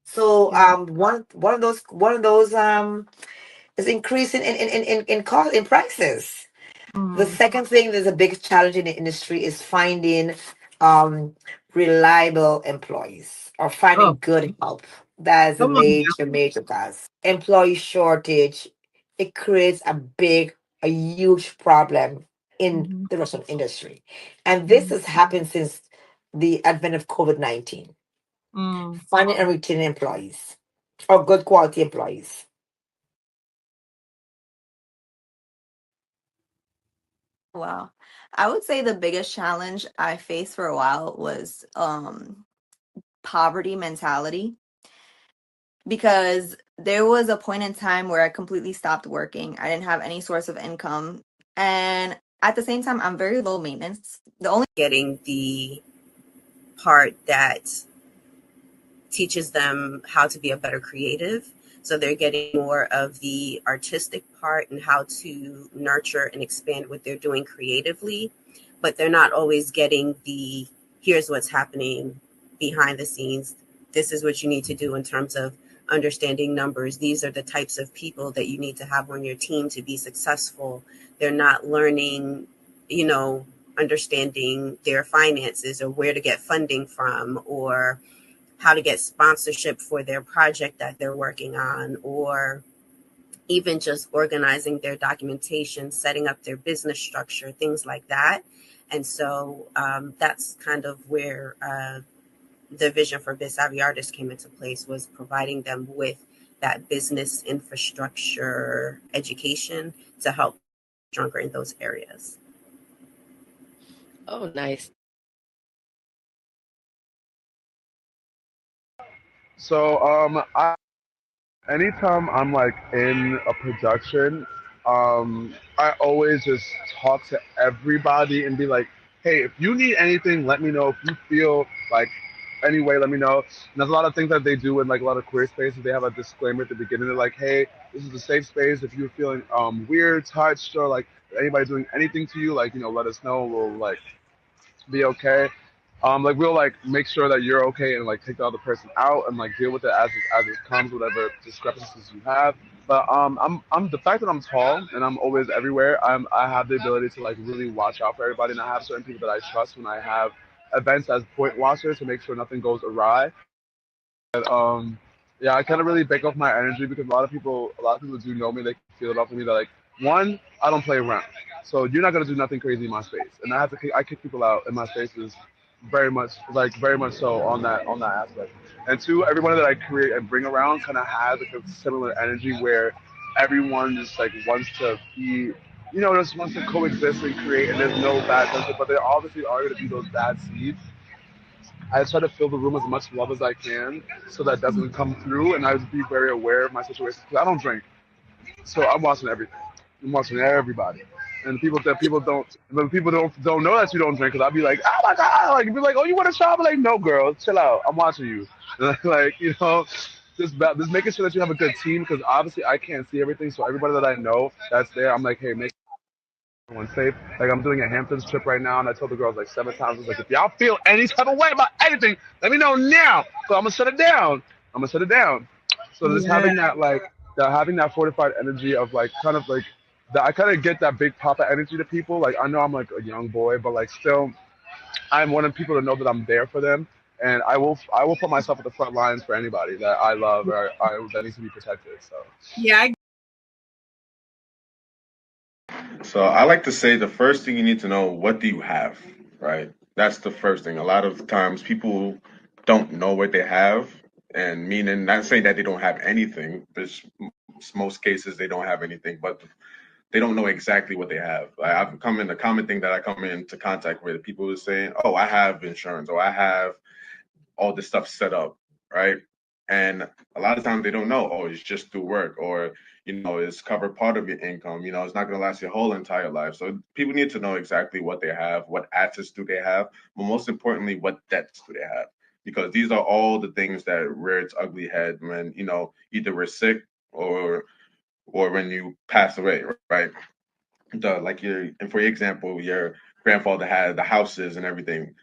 So one of those is increasing in cost in prices. The second thing there's a big challenge in the industry is finding um reliable employees or finding Oh, good help. That is a come on now. major cause. Employee shortage, it creates a huge problem in Mm-hmm. the restaurant industry. And this has happened since the advent of COVID-19. Mm. Finding and retaining employees or good quality employees. Wow. I would say the biggest challenge I faced for a while was poverty mentality, because there was a point in time where I completely stopped working. I didn't have any source of income. And at the same time, I'm very low maintenance. The only getting the part that teaches them how to be a better creative. So they're getting more of the artistic part and how to nurture and expand what they're doing creatively, but they're not always getting the here's what's happening behind the scenes. This is what you need to do in terms of understanding numbers. These are the types of people that you need to have on your team to be successful. They're not learning, understanding their finances or where to get funding from, or how to get sponsorship for their project that they're working on, or even just organizing their documentation, setting up their business structure, things like that. And so that's kind of where the vision for Biz Savvy Artists came into place, was providing them with that business infrastructure education to help stronger in those areas. Oh, nice. So anytime I'm like in a production, I always just talk to everybody and be like, hey, if you need anything, let me know. If you feel like anyway, let me know. And there's a lot of things that they do in like a lot of queer spaces. They have a disclaimer at the beginning. They're like, hey, this is a safe space. If you're feeling weird, touched, or like anybody doing anything to you, like, let us know. We'll like be okay. Like we'll like make sure that you're okay and like take the other person out and like deal with it as it comes, whatever discrepancies you have. But I'm the fact that I'm tall and I'm always everywhere. I have the ability to like really watch out for everybody, and I have certain people that I trust when I have events as point watchers to make sure nothing goes awry. But yeah, I kind of really bake off my energy because a lot of people do know me. They can feel it off of me. That like, one, I don't play around, so you're not gonna do nothing crazy in my space, and I kick people out in my spaces, very much so on that aspect. And two, everyone that I create and bring around kind of has like a similar energy where everyone just like wants to be, just wants to coexist and create, and there's no bad sense, but there obviously are gonna be those bad seeds. I try to fill the room as much love as I can so that doesn't come through, and I would be very aware of my situation because I don't drink, so I'm watching everything. I'm watching everybody, and people don't know that you don't drink, because I'll be like, oh my god, like be like, oh, you want a shot? I'm like, no, girl, chill out. I'm watching you, like just making sure that you have a good team, because obviously I can't see everything, so everybody that I know that's there, I'm like, hey, make everyone safe. Like I'm doing a Hamptons trip right now, and I told the girls like 7 times, I was like, if y'all feel any type of way about anything, let me know now. So I'm gonna shut it down. So just Yeah. having that fortified energy of like kind of like that, I kind of get that big papa energy to people. Like I know I'm like a young boy, but like still, I'm wanting people to know that I'm there for them, and I will put myself at the front lines for anybody that I love or that needs to be protected. So Yeah. So I like to say the first thing you need to know, what do you have, right? That's the first thing. A lot of times people don't know what they have, and meaning not saying that they don't have anything. There's most cases they don't have anything, but they don't know exactly what they have. I've come in, the common thing that I come into contact with, people are saying, "Oh, I have insurance, or I have all this stuff set up," right? And a lot of times they don't know, oh, it's just through work, or it's covered part of your income. It's not going to last your whole entire life. So people need to know exactly what they have, what assets do they have, but most importantly, what debts do they have, because these are all the things that rear its ugly head when either we're sick or when you pass away, right? and for your example, your grandfather had the houses and everything.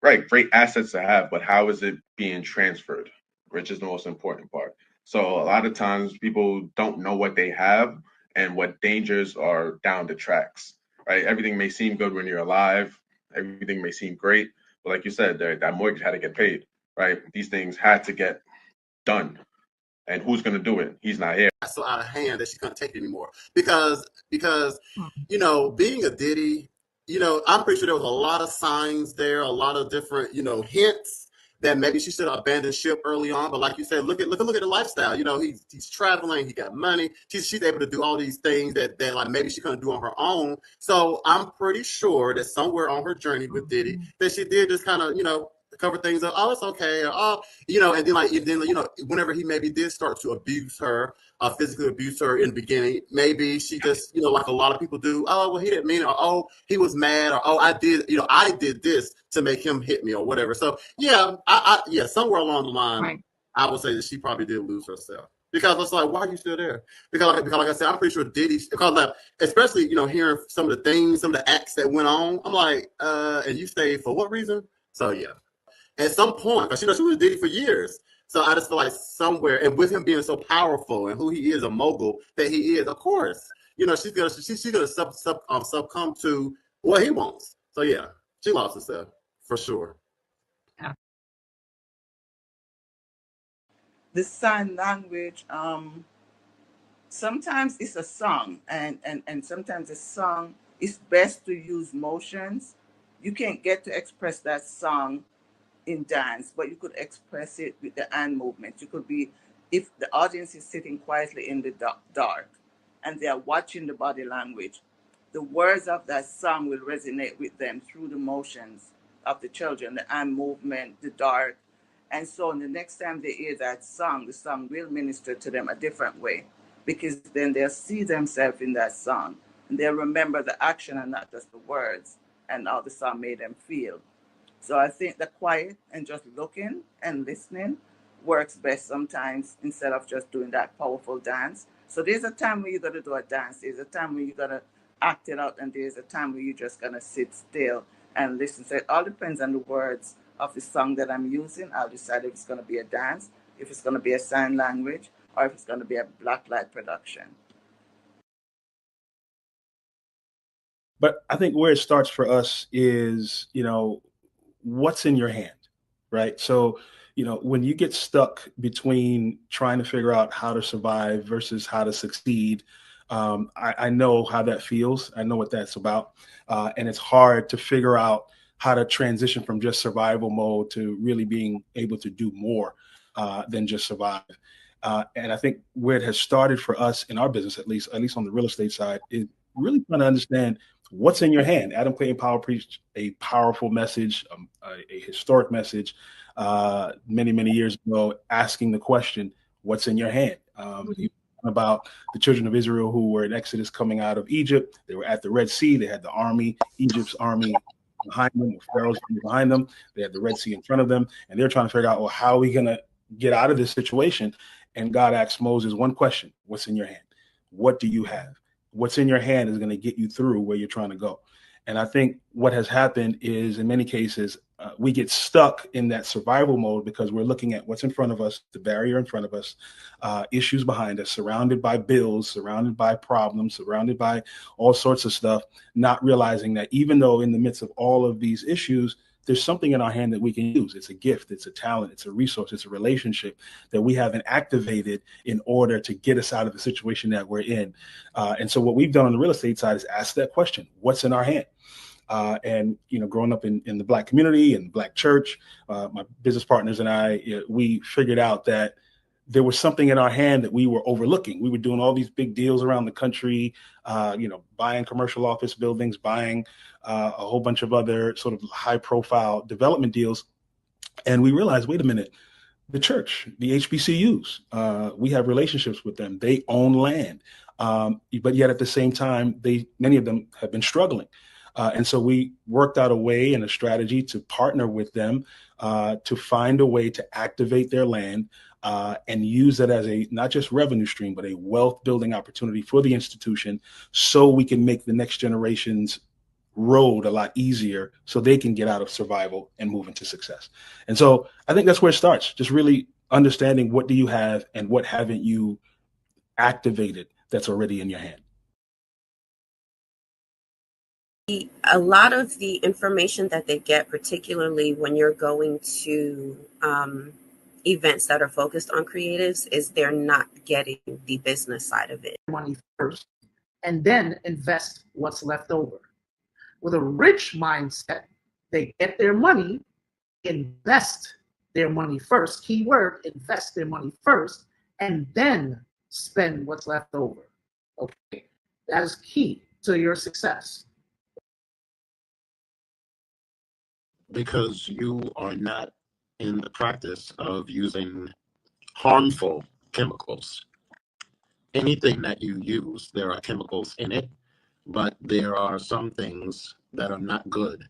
Right, great assets to have, but how is it being transferred? Which is the most important part. So a lot of times people don't know what they have and what dangers are down the tracks. Right, everything may seem good when you're alive, everything may seem great, but like you said, that mortgage had to get paid. Right, these things had to get done, and who's going to do it? He's not here. So out of hand that she couldn't take it anymore because being a Diddy, I'm pretty sure there was a lot of signs there, a lot of different hints that maybe she should have abandoned ship early on. But like you said, look at the lifestyle. He's traveling, he got money, she's able to do all these things that like maybe she couldn't do on her own. So I'm pretty sure that somewhere on her journey with Diddy that she did just kind of cover things up. Oh, it's okay. Or, oh, and then whenever he maybe did start to abuse her, physically abuse her in the beginning, maybe she just, like a lot of people do. Oh, well, he didn't mean it. Or, oh, he was mad. Or, oh, I did this to make him hit me or whatever. So yeah, yeah, somewhere along the line, right, I would say that she probably did lose herself. Because it's like, why are you still there? Because like I said, I'm pretty sure Diddy, because like, especially, hearing some of the things, some of the acts that went on, I'm like, and you stayed for what reason? So yeah. At some point, because she was Diddy for years. So I just feel like somewhere, and with him being so powerful and who he is, a mogul that he is, of course, she's gonna succumb to what he wants. So yeah, she lost herself for sure. The sign language, sometimes it's a song, and sometimes a song is best to use motions. You can't get to express that song in dance, but you could express it with the hand movement. You could be, if the audience is sitting quietly in the dark and they are watching the body language, the words of that song will resonate with them through the motions of the children, the hand movement, the dark. And so the next time they hear that song, the song will minister to them a different way, because then they'll see themselves in that song and they'll remember the action and not just the words and how the song made them feel. So I think the quiet and just looking and listening works best sometimes, instead of just doing that powerful dance. So there's a time where you got to do a dance. There's a time where you got to act it out. And there's a time where you're just going to sit still and listen. So it all depends on the words of the song that I'm using. I'll decide if it's going to be a dance, if it's going to be a sign language, or if it's going to be a blacklight production. But I think where it starts for us is, what's in your hand, right? So, when you get stuck between trying to figure out how to survive versus how to succeed, I know how that feels. I know what that's about. And it's hard to figure out how to transition from just survival mode to really being able to do more than just survive. And I think where it has started for us in our business, at least on the real estate side, is really trying to understand what's in your hand. Adam Clayton Powell preached a powerful message, a historic message many, many years ago, asking the question, what's in your hand? About the children of Israel who were in Exodus coming out of Egypt. They were at the Red Sea. They had the army, Egypt's army behind them, Pharaoh's army behind them. They had the Red Sea in front of them. And they're trying to figure out, well, how are we going to get out of this situation? And God asked Moses one question: what's in your hand? What do you have? What's in your hand is going to get you through where you're trying to go. And I think what has happened is, in many cases, we get stuck in that survival mode because we're looking at what's in front of us, the barrier in front of us, issues behind us, surrounded by bills, surrounded by problems, surrounded by all sorts of stuff, not realizing that even though in the midst of all of these issues, there's something in our hand that we can use. It's a gift, it's a talent, it's a resource, it's a relationship that we haven't activated in order to get us out of the situation that we're in. And so what we've done on the real estate side is ask that question: what's in our hand? And growing up in the Black community and Black church, my business partners and I, we figured out that there was something in our hand that we were overlooking. We were doing all these big deals around the country, buying commercial office buildings, buying a whole bunch of other sort of high profile development deals. And we realized, wait a minute, the church, the HBCUs, we have relationships with them. They own land. But yet at the same time, many of them have been struggling. And so we worked out a way and a strategy to partner with them to find a way to activate their land and use that as a not just revenue stream, but a wealth building opportunity for the institution, so we can make the next generation's road a lot easier, so they can get out of survival and move into success. And so I think that's where it starts, just really understanding what do you have and what haven't you activated that's already in your hand. A lot of the information that they get, particularly when you're going to events that are focused on creatives, is they're not getting the business side of it. Money first, and then invest what's left over. With a rich mindset, they get their money, invest their money first, keyword, invest their money first, and then spend what's left over. Okay, that is key to your success. Because you are not in the practice of using harmful chemicals. Anything that you use, there are chemicals in it, but there are some things that are not good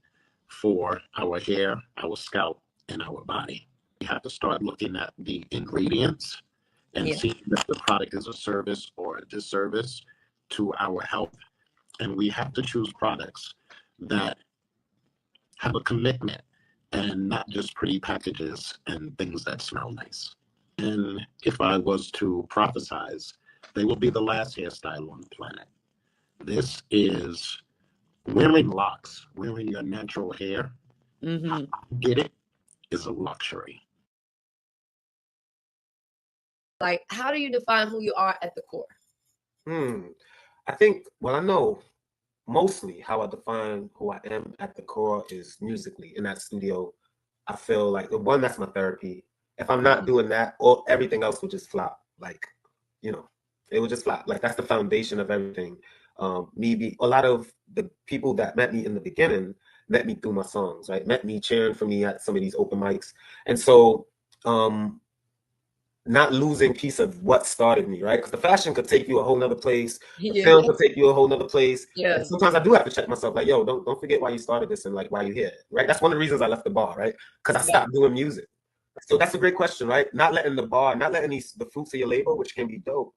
for our hair, our scalp, and our body. We have to start looking at the ingredients and seeing if the product is a service or a disservice to our health. And we have to choose products that have a commitment and not just pretty packages and things that smell nice. And if I was to prophesize, they will be the last hairstyle on the planet. This is wearing locks, wearing your natural hair. Get it is a luxury. Like, how do you define who you are at the core? I think, well, I know mostly how I define who I am at the core is musically in that studio. I feel like the one, that's my therapy. If I'm not doing that, or everything else will just flop. Like, you know, it will just flop. Like, that's the foundation of everything. A lot of the people that met me in the beginning met me through my songs, right? Met me cheering for me at some of these open mics. And so not losing piece of what started me, right? Because the fashion could take you a whole nother place. The film could take you a whole nother place. And sometimes I do have to check myself, like, yo, don't forget why you started this and like why you're here, right? That's one of the reasons I left the bar, right? Because I stopped doing music. So that's a great question, right? Not letting the bar, not letting the fruits of your labor, which can be dope,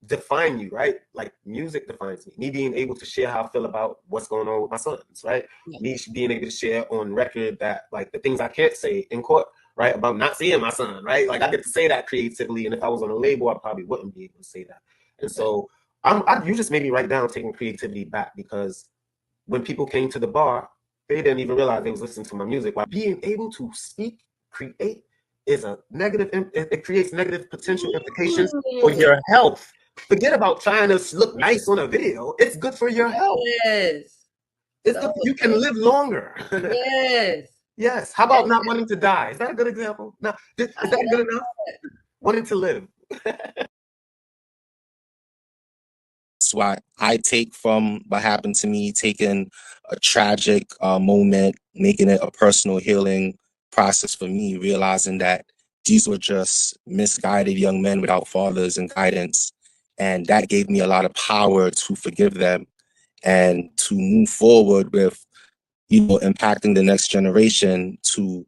define you, right? Like, music defines me. Me being able to share how I feel about what's going on with my sons, right? Me being able to share on record that, like, the things I can't say in court, right? About not seeing my son, right? Like, I get to say that creatively. And if I was on a label, I probably wouldn't be able to say that. And so you just made me write down taking creativity back, because when people came to the bar, they didn't even realize they was listening to my music. While being able to speak, create is a negative, it creates negative potential implications for your health. Forget about trying to look nice on a video. It's good for your health. Yes. It's good. You can live longer. Yes. Yes. How about not wanting to die? Is that a good example? No. Is that good enough? Wanting to live. That's what I take from what happened to me, taking a tragic moment, making it a personal healing process for me, realizing that these were just misguided young men without fathers and guidance. And that gave me a lot of power to forgive them and to move forward with, impacting the next generation to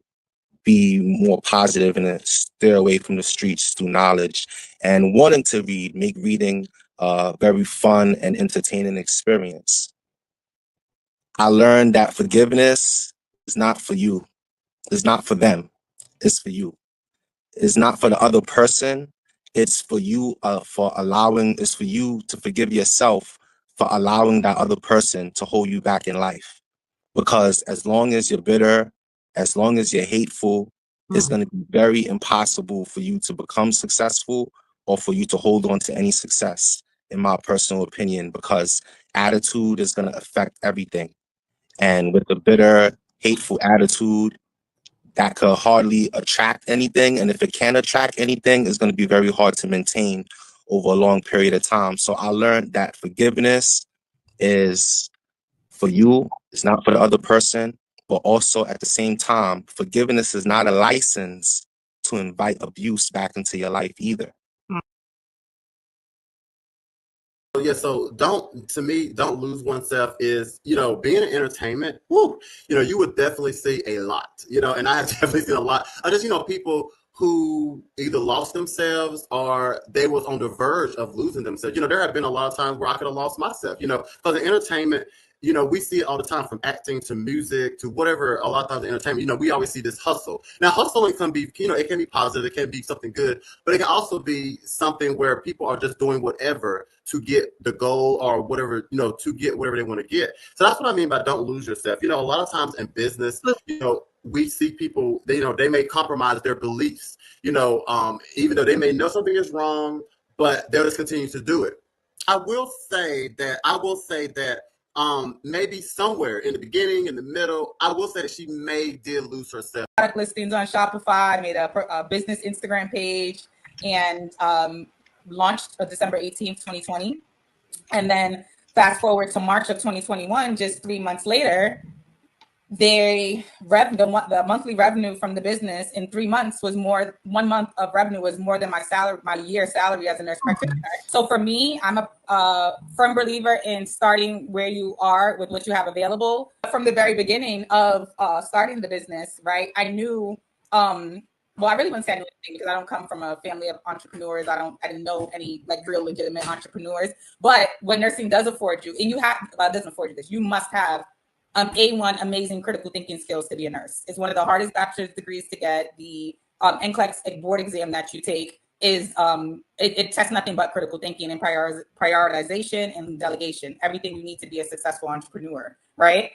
be more positive and steer away from the streets through knowledge and wanting to read, make reading a very fun and entertaining experience. I learned that forgiveness is not for you. It's not for them. It's for you. It's not for the other person. It's for you, it's for you to forgive yourself for allowing that other person to hold you back in life. Because as long as you're bitter, as long as you're hateful, it's going to be very impossible for you to become successful or for you to hold on to any success, in my personal opinion, because attitude is going to affect everything. And with a bitter, hateful attitude, that could hardly attract anything. And if it can attract anything, it's going to be very hard to maintain over a long period of time. So I learned that forgiveness is for you, it's not for the other person, but also at the same time, forgiveness is not a license to invite abuse back into your life either. Yeah, so don't lose oneself is, being in entertainment, you would definitely see a lot, and I have definitely seen a lot. I just, people who either lost themselves or they was on the verge of losing themselves. There have been a lot of times where I could have lost myself, because in entertainment, we see it all the time, from acting to music to whatever. A lot of times in entertainment, we always see this hustle. Now, hustling can be, it can be positive, it can be something good, but it can also be something where people are just doing whatever to get the goal or whatever, to get whatever they want to get. So that's what I mean by don't lose yourself. A lot of times in business, we see people, they may compromise their beliefs, even though they may know something is wrong, but they'll just continue to do it. I will say that maybe somewhere in the beginning, in the middle, I will say that she did lose herself. Product listings on Shopify, made a business Instagram page, and launched December 18th, 2020. And then fast forward to March of 2021, just 3 months later, the monthly revenue from the business in 3 months was more. 1 month of revenue was more than my year's salary as a nurse practitioner. So for me, I'm a firm believer in starting where you are with what you have available. From the very beginning of starting the business, right, I knew. Well, I really wouldn't say I knew anything because I don't come from a family of entrepreneurs. I didn't know any like real legitimate entrepreneurs. But what nursing does afford you, and doesn't afford you this, you must have A1 amazing critical thinking skills to be a nurse. It's one of the hardest bachelor's degrees to get. The NCLEX board exam that you take is it tests nothing but critical thinking and prioritization and delegation. Everything you need to be a successful entrepreneur, right?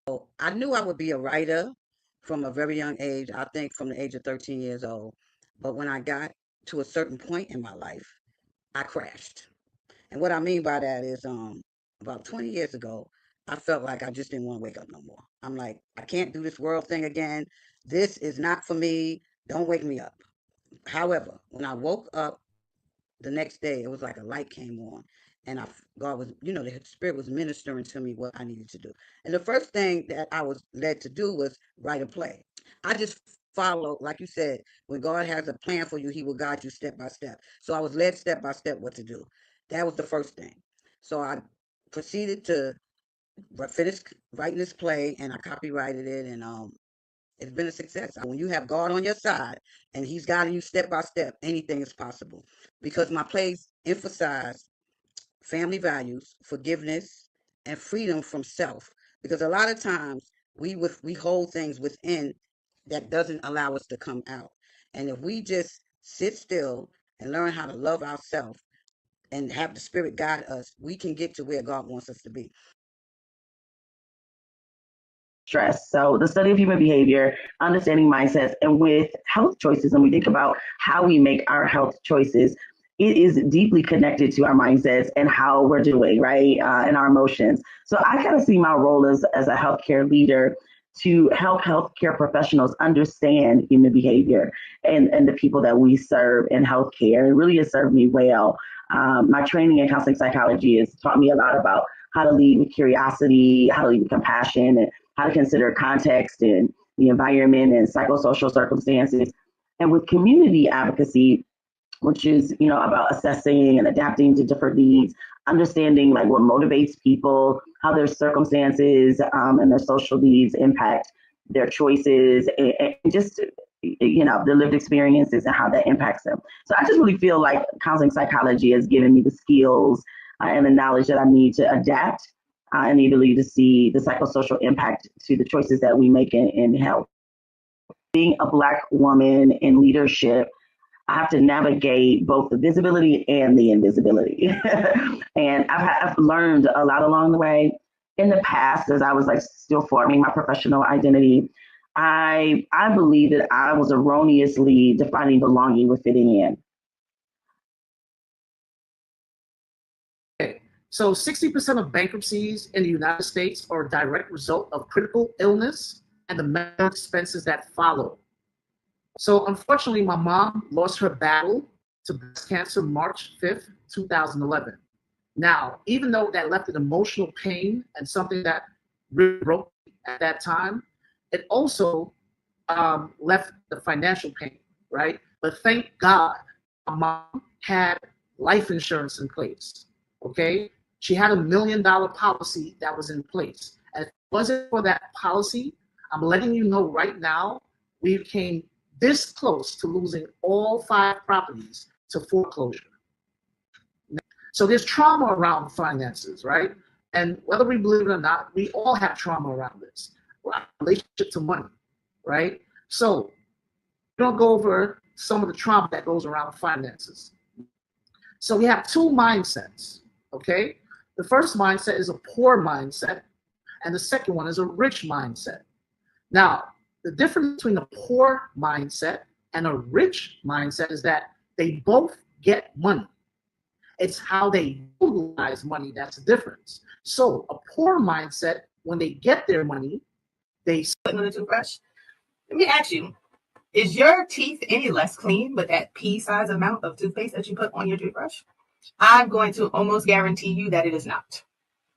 So I knew I would be a writer from a very young age. I think from the age of 13 years old. But when I got to a certain point in my life, I crashed. And what I mean by that is about 20 years ago, I felt like I just didn't want to wake up no more. I'm like, I can't do this world thing again. This is not for me. Don't wake me up. However, when I woke up the next day, it was like a light came on. And God was, the Spirit was ministering to me what I needed to do. And the first thing that I was led to do was write a play. I just follow, like you said, when God has a plan for you, He will guide you step by step. So I was led step by step what to do. That was the first thing. So I proceeded to finish writing this play, and I copyrighted it, and it's been a success. When you have God on your side and He's guiding you step by step, anything is possible. Because my plays emphasize family values, forgiveness, and freedom from self. Because a lot of times we hold things within that doesn't allow us to come out. And if we just sit still and learn how to love ourselves and have the Spirit guide us, we can get to where God wants us to be. Stress. So the study of human behavior, understanding mindsets, and with health choices, and we think about how we make our health choices, it is deeply connected to our mindsets and how we're doing, right? And our emotions. So I kind of see my role as a healthcare leader to help healthcare professionals understand human behavior and the people that we serve in healthcare. It really has served me well. My training in counseling psychology has taught me a lot about how to lead with curiosity, how to lead with compassion, and how to consider context and the environment and psychosocial circumstances. And with community advocacy, which is, about assessing and adapting to different needs, understanding like what motivates people, how their circumstances and their social needs impact their choices, and just, their lived experiences and how that impacts them. So I just really feel like counseling psychology has given me the skills and the knowledge that I need to adapt and the ability to see the psychosocial impact to the choices that we make in health. Being a Black woman in leadership, I have to navigate both the visibility and the invisibility. And I've learned a lot along the way. In the past, as I was still forming my professional identity, I believe that I was erroneously defining belonging with fitting in. Okay, so 60% of bankruptcies in the United States are a direct result of critical illness and the medical expenses that follow. So unfortunately, my mom lost her battle to breast cancer March 5th, 2011. Now, even though that left an emotional pain and something that really broke me at that time, it also left the financial pain, right? But thank God, my mom had life insurance in place, okay? She had $1 million policy that was in place. And if it wasn't for that policy, I'm letting you know right now, we came this close to losing all 5 properties to foreclosure. So there's trauma around finances, right? And whether we believe it or not, we all have trauma around this, relationship to money, right? So we don't go over some of the trauma that goes around finances. So we have 2 mindsets, okay? The first mindset is a poor mindset, and the second one is a rich mindset. Now, the difference between a poor mindset and a rich mindset is that they both get money. It's how they utilize money that's the difference. So a poor mindset, when they get their money, they split on the toothbrush. Let me ask you, is your teeth any less clean with that pea-sized amount of toothpaste that you put on your toothbrush? I'm going to almost guarantee you that it is not.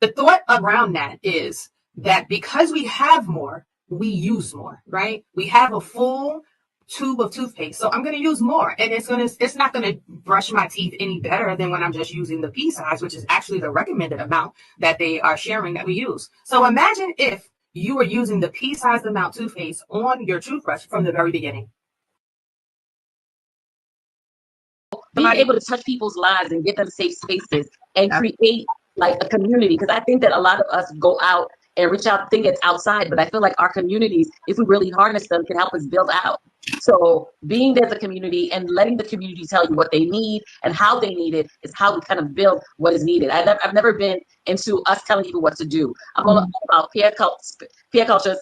The thought around that is that because we have more, we use more, right? We have a full tube of toothpaste, so I'm going to use more, and it's not going to brush my teeth any better than when I'm just using the pea size, which is actually the recommended amount that they are sharing that we use. So imagine if you were using the pea-sized amount toothpaste on your toothbrush from the very beginning. Being able to touch people's lives and get them safe spaces and create like a community, because I think that a lot of us go out and reach out, think it's outside, but I feel like our communities, if we really harness them, can help us build out. So being there as a community and letting the community tell you what they need and how they need it is how we kind of build what is needed. I've never been into us telling people what to do. I'm all about peer culture,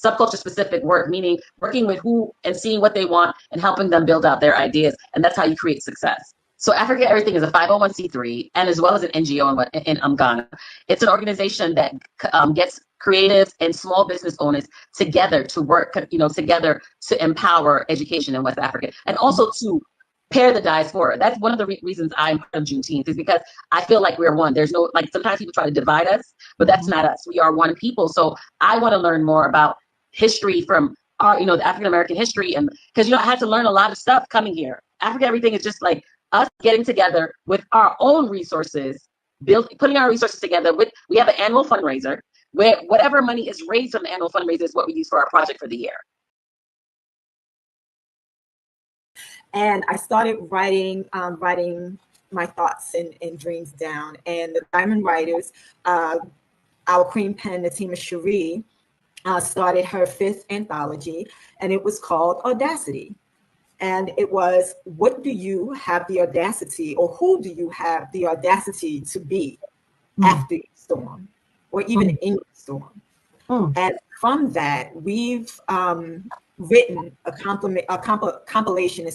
subculture specific work, meaning working with who and seeing what they want and helping them build out their ideas. And that's how you create success. So Africa Everything is a 501c3 and as well as an NGO in Ghana. It's an organization that gets creatives and small business owners together to work, together to empower education in West Africa and also to pair the diaspora. That's one of the reasons I'm part of Juneteenth, is because I feel like we're one. There's no, like, sometimes people try to divide us, but that's not us. We are one people. So I want to learn more about history from our, the African American history, and because I had to learn a lot of stuff coming here. Africa Everything is just like us getting together with our own resources, putting our resources together. We have an annual fundraiser where whatever money is raised from the annual fundraiser is what we use for our project for the year. And I started writing my thoughts and dreams down. And the Diamond Writers, our queen pen, Natima Cherie, started her 5th anthology, and it was called Audacity. And it was, what do you have the audacity, or who do you have the audacity to be after your storm, or even in your storm? And from that, we've written a compilation,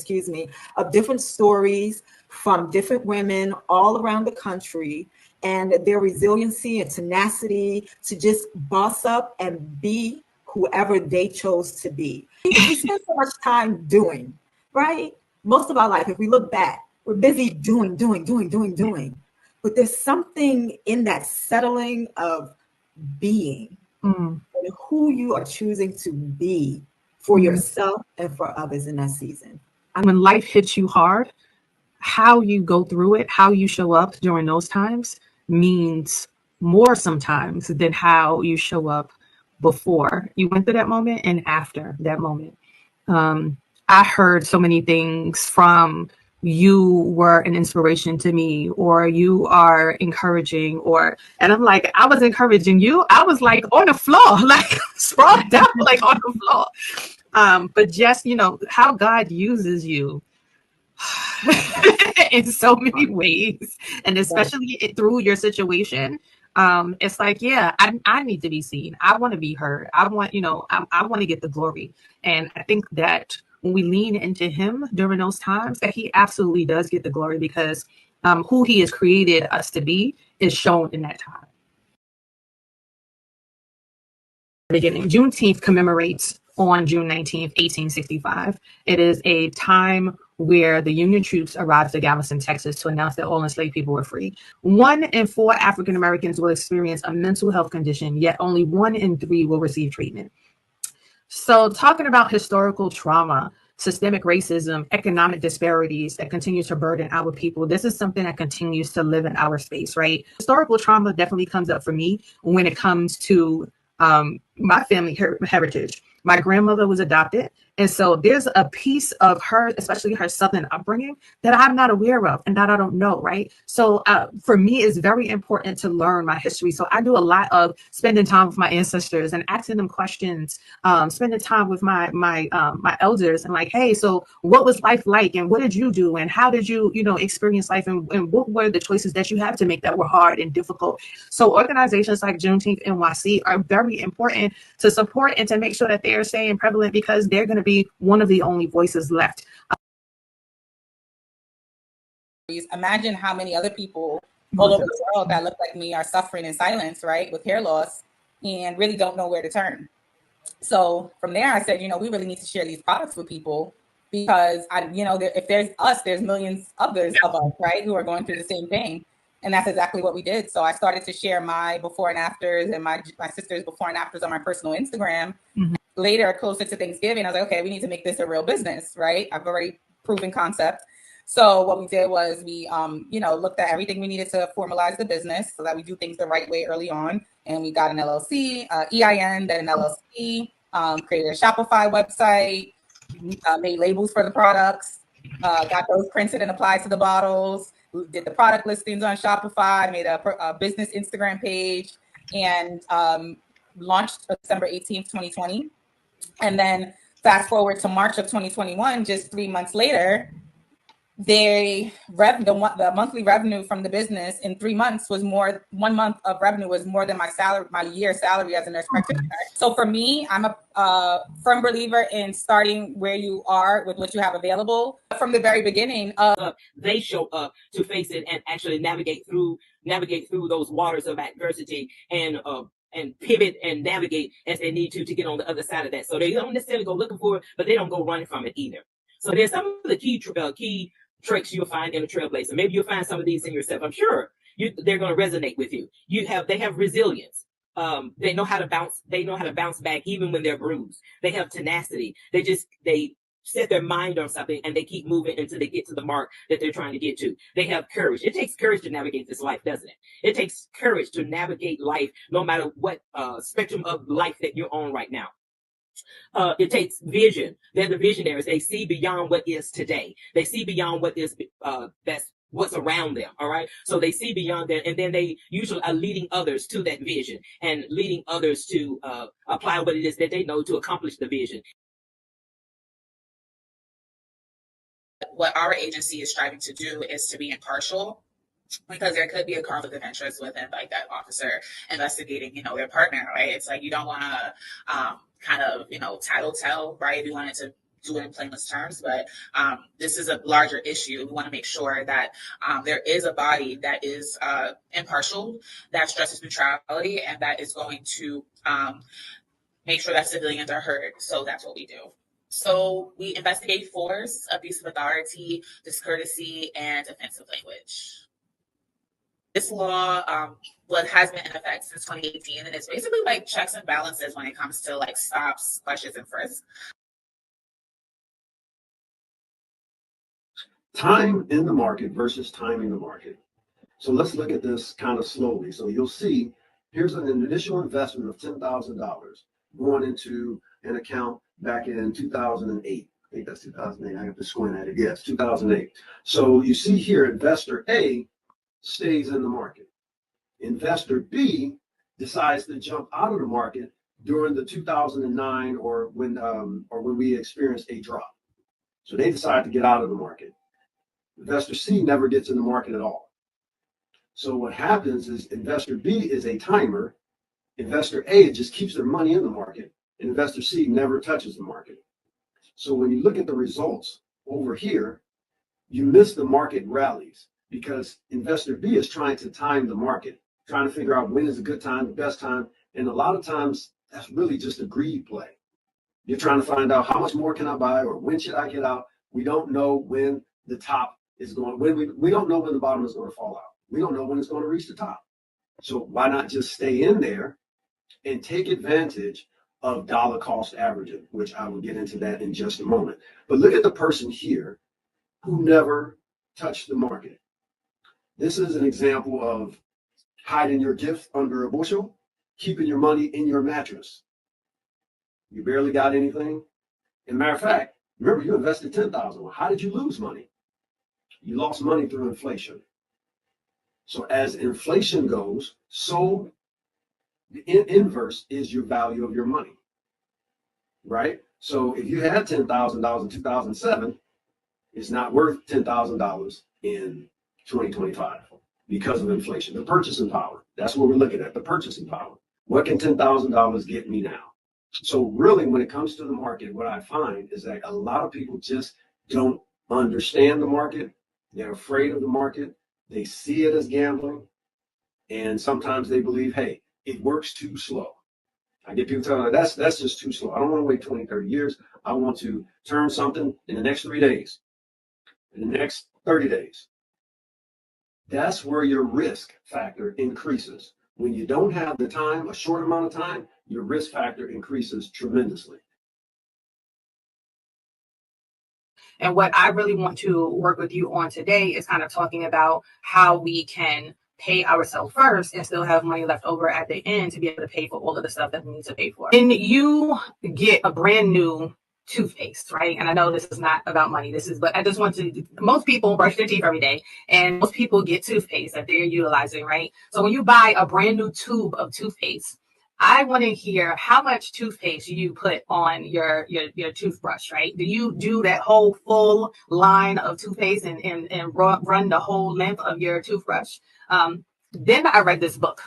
of different stories from different women all around the country, and their resiliency and tenacity to just boss up and be whoever they chose to be. We spend so much time doing, right? Most of our life, if we look back, we're busy doing. But there's something in that settling of being, and who you are choosing to be for yourself and for others in that season. When life hits you hard, how you go through it, how you show up during those times means more sometimes than how you show up before you went through that moment and after that moment. I heard so many things from, you were an inspiration to me, or you are encouraging, and I'm like, I was encouraging you. I was like on the floor, like sprawled out, like on the floor. But just, how God uses you in so many ways, and especially through your situation. It's like, yeah, I need to be seen. I want to be heard. I want to get the glory. And I think that when we lean into him during those times, that he absolutely does get the glory, because who he has created us to be is shown in that time. Beginning, Juneteenth commemorates on June 19th, 1865. It is a time where the Union troops arrived to Galveston, Texas, to announce that all enslaved people were free. 1 in 4 African Americans will experience a mental health condition, yet only 1 in 3 will receive treatment. So talking about historical trauma, systemic racism, economic disparities that continue to burden our people, this is something that continues to live in our space, right? Historical trauma definitely comes up for me when it comes to my family heritage. My grandmother was adopted. And so there's a piece of her, especially her Southern upbringing, that I'm not aware of and that I don't know, right? So for me, it's very important to learn my history. So I do a lot of spending time with my ancestors and asking them questions, spending time with my elders and like, hey, so what was life like and what did you do and how did you, experience life and what were the choices that you had to make that were hard and difficult? So organizations like Juneteenth NYC are very important to support and to make sure that they are staying prevalent because they're going to be one of the only voices left. Imagine how many other people all over the world that look like me are suffering in silence, right, with hair loss and really don't know where to turn. So from there, I said, we really need to share these products with people because if there's us, there's millions others of us, right, who are going through the same thing. And that's exactly what we did. So I started to share my before and afters and my sister's before and afters on my personal Instagram. Mm-hmm. Later, closer to Thanksgiving, I was like, okay, we need to make this a real business, right? I've already proven concept. So what we did was we, looked at everything we needed to formalize the business so that we do things the right way early on. And we got an LLC, EIN, then an LLC, created a Shopify website, made labels for the products, got those printed and applied to the bottles, did the product listings on Shopify, made a business Instagram page, and launched December 18th, 2020. And then fast forward to March of 2021, just 3 months later, the monthly revenue from the business in 3 months was 1 month of revenue was more than my year salary as a nurse practitioner. So for me, I'm a firm believer in starting where you are with what you have available from the very beginning. They show up to face it and actually navigate through those waters of adversity and pivot and navigate as they need to get on the other side of that. So they don't necessarily go looking for it, but they don't go running from it either. So there's some of the key tricks you'll find in a trailblazer. Maybe you'll find some of these in yourself. I'm sure they're going to resonate with you. They have resilience. They know how to bounce. They know how to bounce back even when they're bruised. They have tenacity. They set their mind on something and they keep moving until they get to the mark that they're trying to get to. They have courage. It takes courage to navigate this life, doesn't it? It takes courage to navigate life, no matter what spectrum of life that you're on right now. It takes vision. They're the visionaries. They see beyond what is today. They see beyond what is that's what's around them. All right. So they see beyond that, and then they usually are leading others to that vision and leading others to apply what it is that they know to accomplish the vision. What our agency is striving to do is to be impartial, because there could be a conflict of interest within like that officer investigating, their partner, right? It's like you don't want to kind of, title tell, right? If you wanted to do it in plainest terms, but this is a larger issue. We want to make sure that there is a body that is impartial, that stresses neutrality, and that is going to make sure that civilians are heard. So that's what we do. So we investigate force, abuse of authority, discourtesy, and offensive language. This law has been in effect since 2018, and it's basically like checks and balances when it comes to like stops, questions, and frisks. Time in the market versus timing the market. So let's look at this kind of slowly. So you'll see here's an initial investment of $10,000 going into an account back in 2008. I think that's 2008. I have to squint at it. Yes, 2008. So you see here, investor A stays in the market. Investor B decides to jump out of the market during the 2009 or when we experienced a drop. So they decide to get out of the market. Investor C never gets in the market at all. So what happens is investor B is a timer. Investor A just keeps their money in the market. And investor C never touches the market. So when you look at the results over here, you miss the market rallies because investor B is trying to time the market, trying to figure out when is a good time, the best time. And a lot of times that's really just a greed play. You're trying to find out how much more can I buy or when should I get out? We don't know when the top is going, we don't know when the bottom is going to fall out. We don't know when it's going to reach the top. So why not just stay in there and take advantage of dollar cost averaging, which I will get into that in just a moment. But look at the person here who never touched the market. This is an example of hiding your gift under a bushel, keeping your money in your mattress. You barely got anything. As a matter of fact, remember you invested $10,000. How did you lose money? You lost money through inflation. So as inflation goes, so the inverse is your value of your money, right? So if you had $10,000 in 2007, it's not worth $10,000 in 2025 because of inflation. The purchasing power, that's what we're looking at, the purchasing power. What can $10,000 get me now? So really, when it comes to the market, what I find is that a lot of people just don't understand the market. They're afraid of the market. They see it as gambling. And sometimes they believe, hey, it works too slow. I get people telling me that's just too slow. I don't want to wait 20, 30 years. I want to turn something in the next 3 days, in the next 30 days. That's where your risk factor increases. When you don't have the time, a short amount of time, your risk factor increases tremendously. And what I really want to work with you on today is kind of talking about how we can pay ourselves first and still have money left over at the end to be able to pay for all of the stuff that we need to pay for. And you get a brand new toothpaste, right? And I know this is not about money. But I just want to, most people brush their teeth every day and most people get toothpaste that they're utilizing, right? So when you buy a brand new tube of toothpaste, I want to hear how much toothpaste you put on your toothbrush, right? Do you do that whole full line of toothpaste and run the whole length of your toothbrush? Then I read this book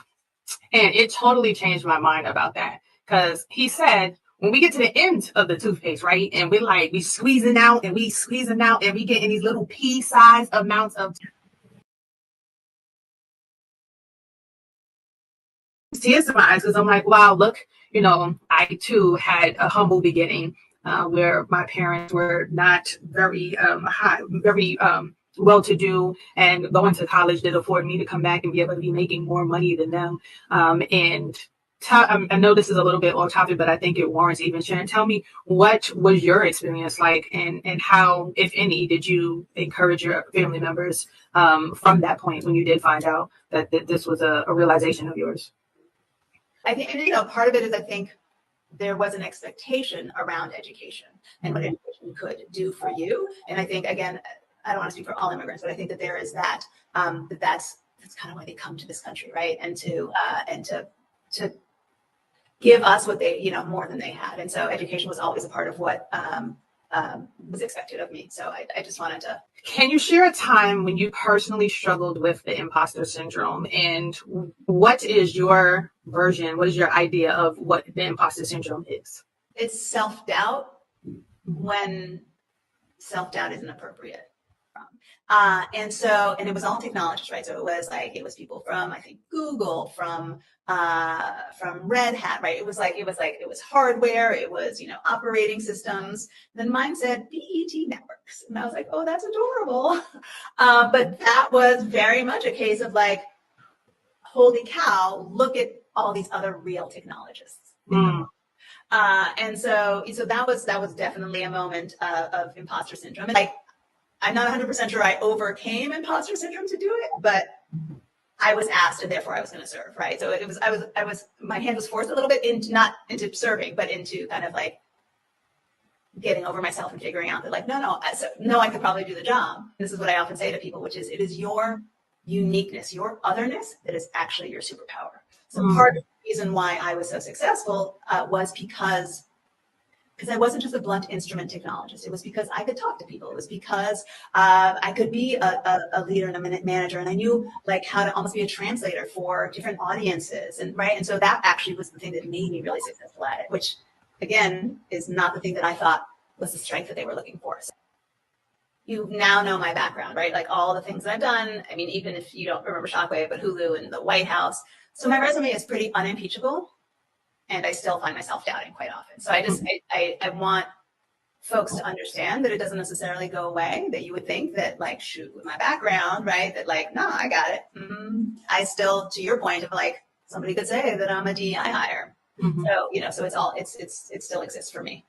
and it totally changed my mind about that, because he said, when we get to the end of the toothpaste, right, and we squeezing out and we get in these little pea-sized amounts of tears in my eyes, because I'm like, wow, look, I too had a humble beginning where my parents were not very well-to-do, and going to college did afford me to come back and be able to be making more money than them. I know this is a little bit off topic, but I think it warrants even sharing. Tell me, what was your experience like, and how, if any, did you encourage your family members from that point when you did find out that this was a realization of yours? I think, part of it is I think there was an expectation around education and what education could do for you. And I think, again, I don't want to speak for all immigrants, but I think that there is that, that's kind of why they come to this country, right? And to give us what they, more than they had. And so education was always a part of what was expected of me. So I just wanted to. Can you share a time when you personally struggled with the imposter syndrome, and what is your version, what is your idea of what the imposter syndrome is? It's self-doubt when self-doubt isn't appropriate. And it was all technologists, right? So it was people from, I think, Google, from Red Hat, right? It was hardware, it was, operating systems. Then mine said BET networks. And I was like, oh, that's adorable. But that was very much a case of like, holy cow, look at all these other real technologists. And so that was definitely a moment of imposter syndrome. And I'm not 100% sure I overcame imposter syndrome to do it, but I was asked, and therefore I was going to serve, right? So my hand was forced a little bit not into serving, but into kind of like getting over myself and figuring out that like, no, I could probably do the job. This is what I often say to people, which is, it is your uniqueness, your otherness that is actually your superpower. So part of the reason why I was so successful was because I wasn't just a blunt instrument technologist. It was because I could talk to people. It was because I could be a leader and a manager, and I knew like how to almost be a translator for different audiences, and so that actually was the thing that made me really successful at it, which again is not the thing that I thought was the strength that they were looking for. So you now know my background, right? Like all the things that I've done. I mean, even if you don't remember Shockwave, but Hulu and the White House. So my resume is pretty unimpeachable. And I still find myself doubting quite often. So I want folks to understand that it doesn't necessarily go away, that you would think that like, shoot, with my background, right, that like, no, I got it. I still, to your point of like, somebody could say that I'm a DEI hire. So, so it still exists for me.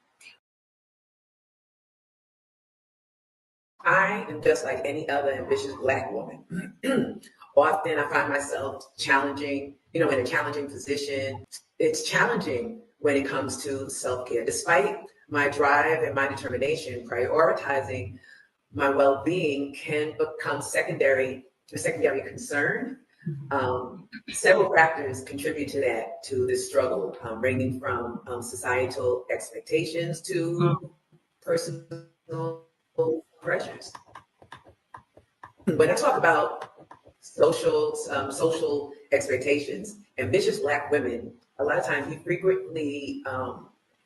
I am just like any other ambitious Black woman. Often I find myself challenging, in a challenging position. It's challenging when it comes to self-care. Despite my drive and my determination, prioritizing my well-being can become a secondary concern. Several factors contribute to that, to this struggle, ranging from societal expectations to personal pressures. When I talk about social expectations, ambitious Black women, a lot of times we frequently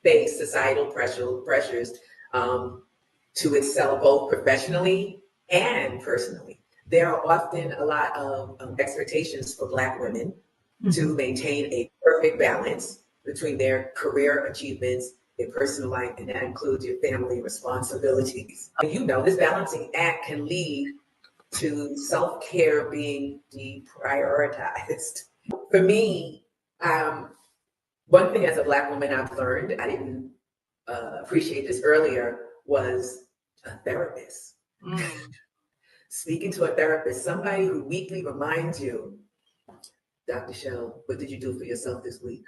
face societal pressures to excel both professionally and personally. There are often a lot of expectations for Black women to maintain a perfect balance between their career achievements, their personal life, and that includes your family responsibilities. You know, this balancing act can lead to self-care being deprioritized. For me, one thing as a Black woman I've learned, I didn't appreciate this earlier, was a therapist. Speaking to a therapist, somebody who weekly reminds you, Dr. Shell, what did you do for yourself this week?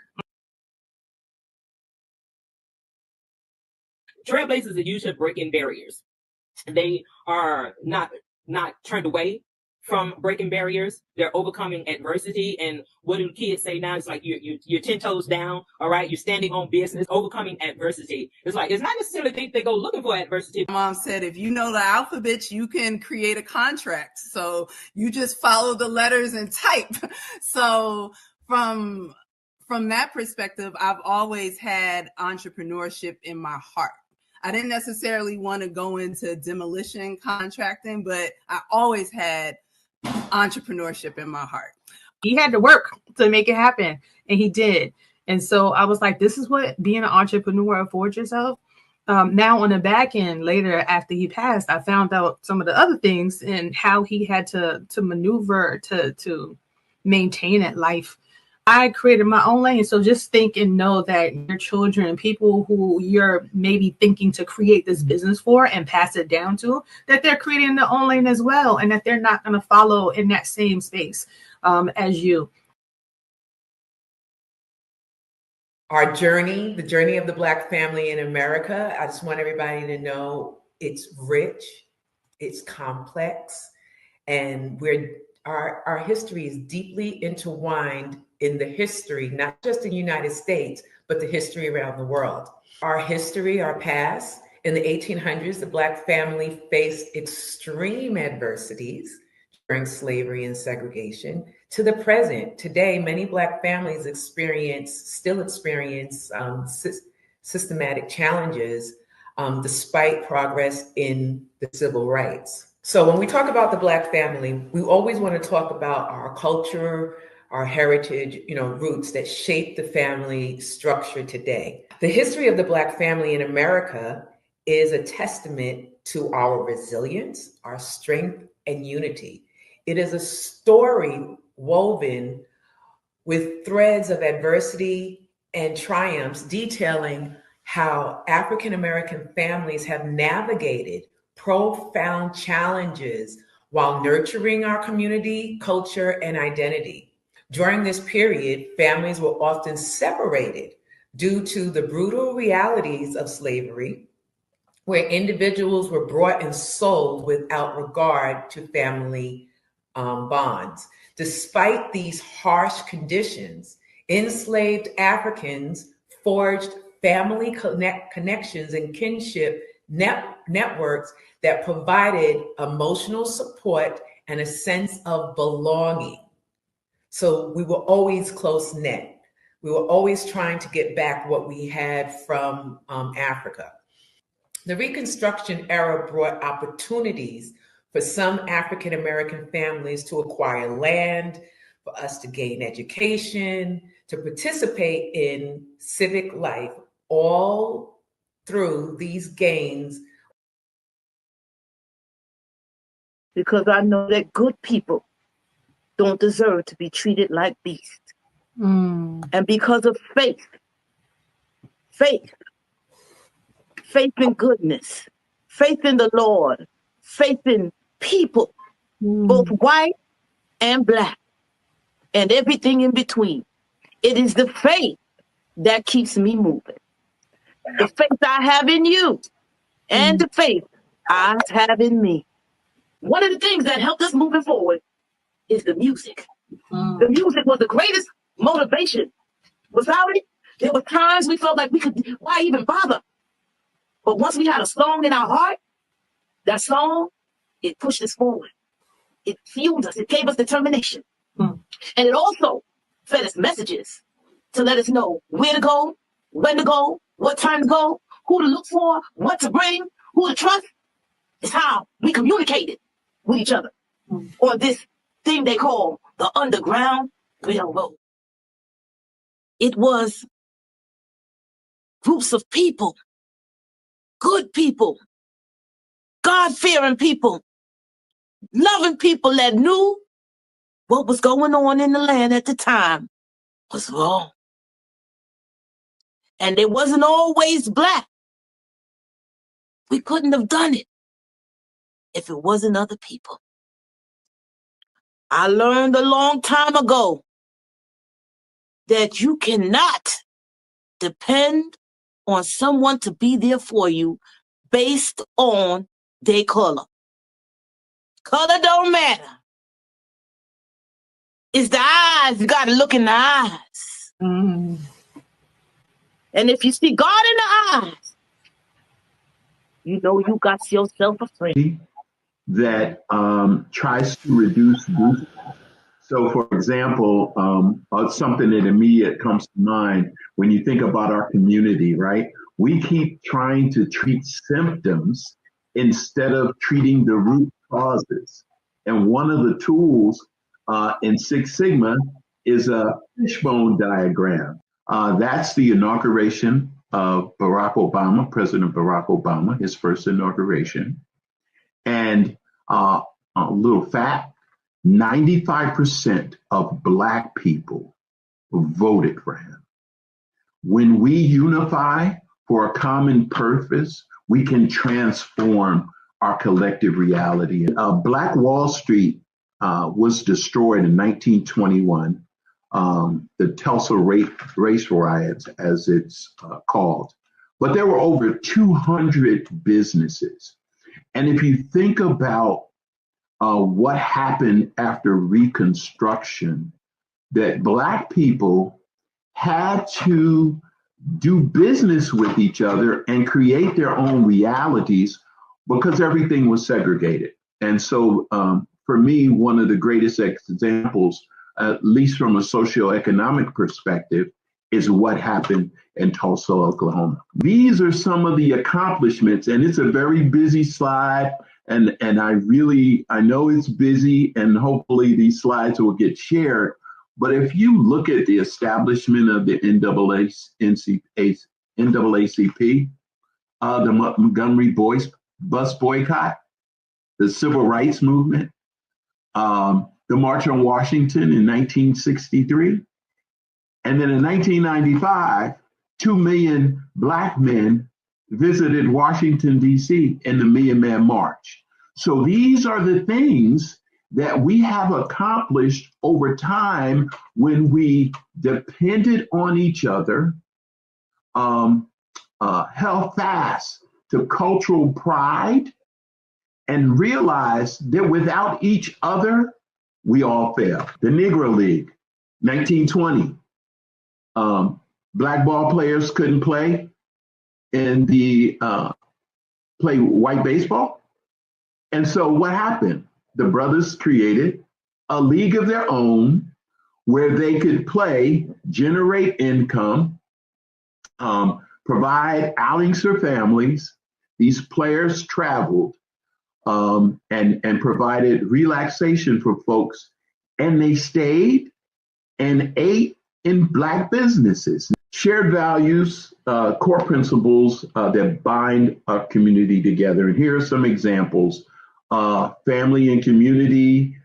Trailblazers are usually breaking barriers. They are not turned away from breaking barriers. They're overcoming adversity. And what do kids say now? It's like you're 10 toes down, all right? You're standing on business, overcoming adversity. It's like, it's not necessarily they go looking for adversity. Mom said, if you know the alphabet, you can create a contract. So you just follow the letters and type. So from that perspective, I've always had entrepreneurship in my heart. I didn't necessarily want to go into demolition contracting, but I always had entrepreneurship in my heart. He had to work to make it happen, and he did. And so I was like, this is what being an entrepreneur affords yourself. Now on the back end, later after he passed, I found out some of the other things and how he had to maneuver to maintain that life. I created my own lane. So just think and know that your children, people who you're maybe thinking to create this business for and pass it down to, that they're creating their own lane as well, and that they're not going to follow in that same space as you. Our journey, the journey of the Black family in America, I just want everybody to know it's rich, it's complex, and our history is deeply intertwined in the history, not just in the United States, but the history around the world. Our history, our past, in the 1800s, the Black family faced extreme adversities during slavery and segregation. To the present, today, many Black families still experience systematic challenges despite progress in the civil rights. So when we talk about the Black family, we always want to talk about our culture, our heritage, roots that shape the family structure today. The history of the Black family in America is a testament to our resilience, our strength, and unity. It is a story woven with threads of adversity and triumphs, detailing how African American families have navigated profound challenges while nurturing our community, culture, and identity. During this period, families were often separated due to the brutal realities of slavery, where individuals were bought and sold without regard to family bonds. Despite these harsh conditions, enslaved Africans forged family connections and kinship networks that provided emotional support and a sense of belonging. So we were always close-knit. We were always trying to get back what we had from Africa. The Reconstruction era brought opportunities for some African American families to acquire land, for us to gain education, to participate in civic life, all through these gains. Because I know that good people don't deserve to be treated like beasts. And because of faith in goodness, faith in the Lord, faith in people, both white and Black, and everything in between. It is the faith that keeps me moving. The faith I have in you and the faith I have in me. One of the things that helped us moving forward is the music. The music was the greatest motivation. Without it, there were times we felt like why even bother? But once we had a song in our heart, that song, it pushed us forward. It fueled us. It gave us determination. And it also fed us messages to let us know where to go, when to go, what time to go, who to look for, what to bring, who to trust. It's how we communicated with each other on this thing they call the Underground Railroad. It was groups of people, good people, God-fearing people, loving people that knew what was going on in the land at the time was wrong. And it wasn't always black. We couldn't have done it if it wasn't other people. I learned a long time ago that you cannot depend on someone to be there for you based on their color. Color don't matter. It's the eyes. You got to look in the eyes. And if you see God in the eyes, you know you got yourself a friend. That tries to reduce group. So, for example, something that immediate comes to mind when you think about our community, right? We keep trying to treat symptoms instead of treating the root causes. And one of the tools in Six Sigma is a fishbone diagram. That's the inauguration of Barack Obama, President Barack Obama, his first inauguration. And a little fact, 95% of Black people voted for him. When we unify for a common purpose, we can transform our collective reality. Black Wall Street was destroyed in 1921, the Tulsa race riots, as it's called. But there were over 200 businesses. And if you think about what happened after Reconstruction, that Black people had to do business with each other and create their own realities because everything was segregated. And so for me, one of the greatest examples, at least from a socioeconomic perspective, is what happened in Tulsa, Oklahoma. These are some of the accomplishments, and it's a very busy slide. And I know it's busy, and hopefully these slides will get shared. But if you look at the establishment of the NAACP, the Montgomery bus boycott, the civil rights movement, the March on Washington in 1963, and then in 1995, 2 million Black men visited Washington, D.C. in the Million Man March. So these are the things that we have accomplished over time when we depended on each other, held fast to cultural pride, and realized that without each other, we all fail. The Negro League, 1920. Black ball players couldn't play in the play white baseball. And so what happened? The brothers created a league of their own where they could play, generate income, provide outings for families. These players traveled and provided relaxation for folks, and they stayed and ate in Black businesses. Shared values, core principles that bind our community together. And here are some examples: family and community,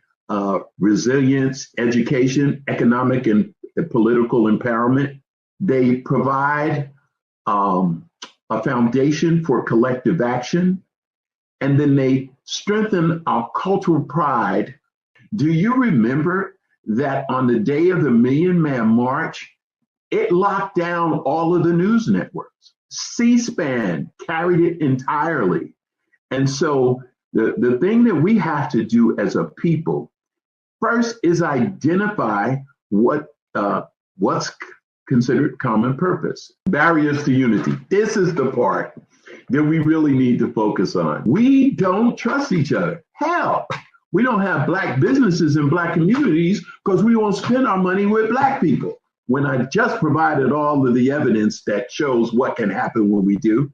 resilience, education, economic and political empowerment. They provide a foundation for collective action, and then they strengthen our cultural pride. Do you remember that on the day of the Million Man March, It locked down all of the news networks. C-SPAN carried it entirely. And so the thing that we have to do as a people first is identify what's considered common purpose. Barriers to unity. This is the part that we really need to focus on. We don't trust each other. Hell, we don't have Black businesses in Black communities because we won't spend our money with Black people. When I just provided all of the evidence that shows what can happen when we do,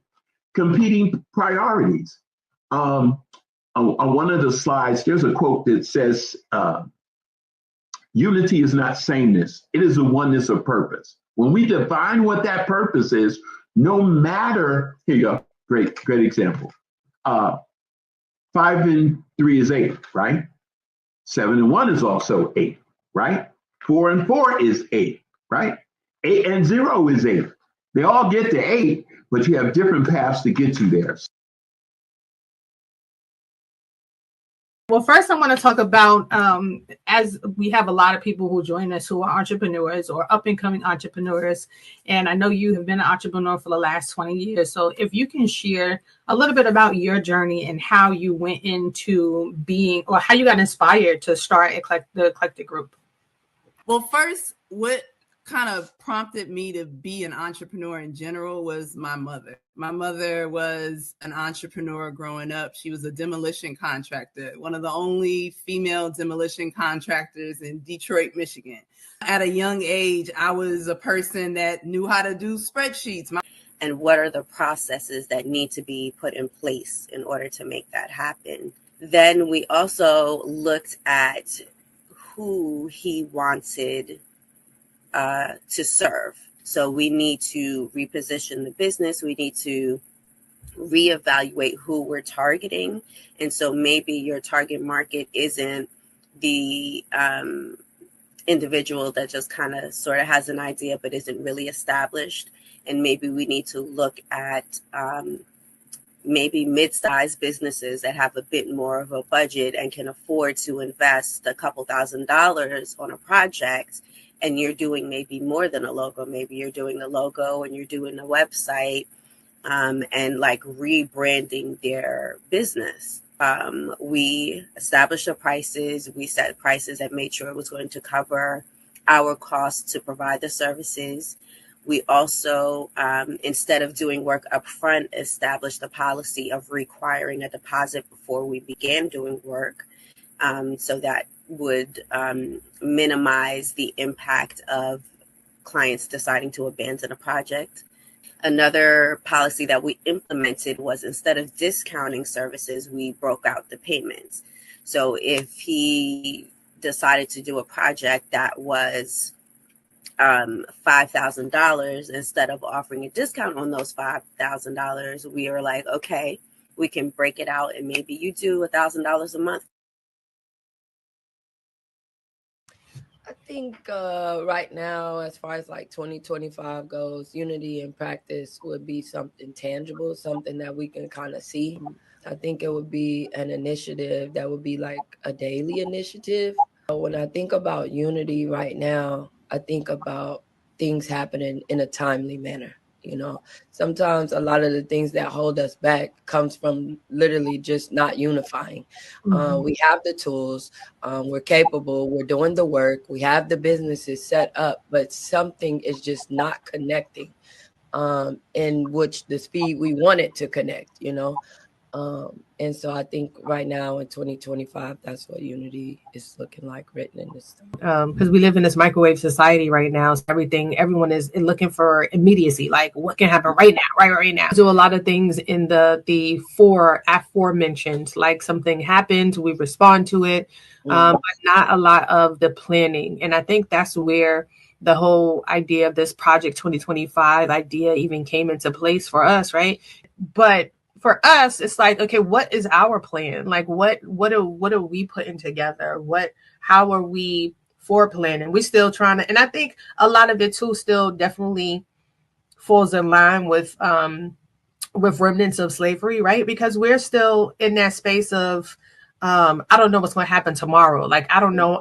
competing priorities. On one of the slides, there's a quote that says, unity is not sameness, it is a oneness of purpose. When we define what that purpose is, no matter, here you go, great example. 5 and 3 is 8, right? 7 and 1 is also 8, right? 4 and 4 is 8, right? 8 and 0 is 8. They all get to 8, but you have different paths to get you there. Well, first I want to talk about, as we have a lot of people who join us who are entrepreneurs or up and coming entrepreneurs. And I know you have been an entrepreneur for the last 20 years. So if you can share a little bit about your journey and how you went into being, or how you got inspired to start the Eclectic Group. Well, first, what kind of prompted me to be an entrepreneur in general was my mother. My mother was an entrepreneur growing up. She was a demolition contractor, one of the only female demolition contractors in Detroit, Michigan. At a young age, I was a person that knew how to do spreadsheets. And what are the processes that need to be put in place in order to make that happen? Then we also looked at who he wanted to serve. So we need to reposition the business. We need to reevaluate who we're targeting. And so maybe your target market isn't the individual that just kind of sort of has an idea but isn't really established. And maybe we need to look at maybe mid-sized businesses that have a bit more of a budget and can afford to invest a couple $1,000s on a project. And you're doing maybe more than a logo. Maybe you're doing the logo and you're doing the website and like rebranding their business. We established the prices. We set prices that made sure it was going to cover our costs to provide the services. We also, instead of doing work upfront, established a policy of requiring a deposit before we began doing work, so that would minimize the impact of clients deciding to abandon a project. Another policy that we implemented was, instead of discounting services, we broke out the payments. So if he decided to do a project that was $5,000, instead of offering a discount on those $5,000, we were like, okay, we can break it out and maybe you do $1,000 a month. I think right now, as far as like 2025 goes, unity in practice would be something tangible, something that we can kind of see. I think it would be an initiative that would be like a daily initiative. When I think about unity right now, I think about things happening in a timely manner. You know, sometimes a lot of the things that hold us back comes from literally just not unifying. We have the tools, we're capable, we're doing the work, we have the businesses set up, but something is just not connecting in which the speed we want it to connect, you know. And so I think right now in 2025, that's what unity is looking like written in this stuff. Because we live in this microwave society right now. So everyone is looking for immediacy, like what can happen right now, right now. Do a lot of things in the four aforementioned, like something happens, we respond to it, but not a lot of the planning. And I think that's where the whole idea of this Project 2025 idea even came into place for us, right? But for us, it's like, okay, what is our plan? Like, what are we putting together? How are we for planning? We're still trying to, and I think a lot of it too still definitely falls in line with remnants of slavery, right? Because we're still in that space of I don't know what's going to happen tomorrow. Like, I don't know,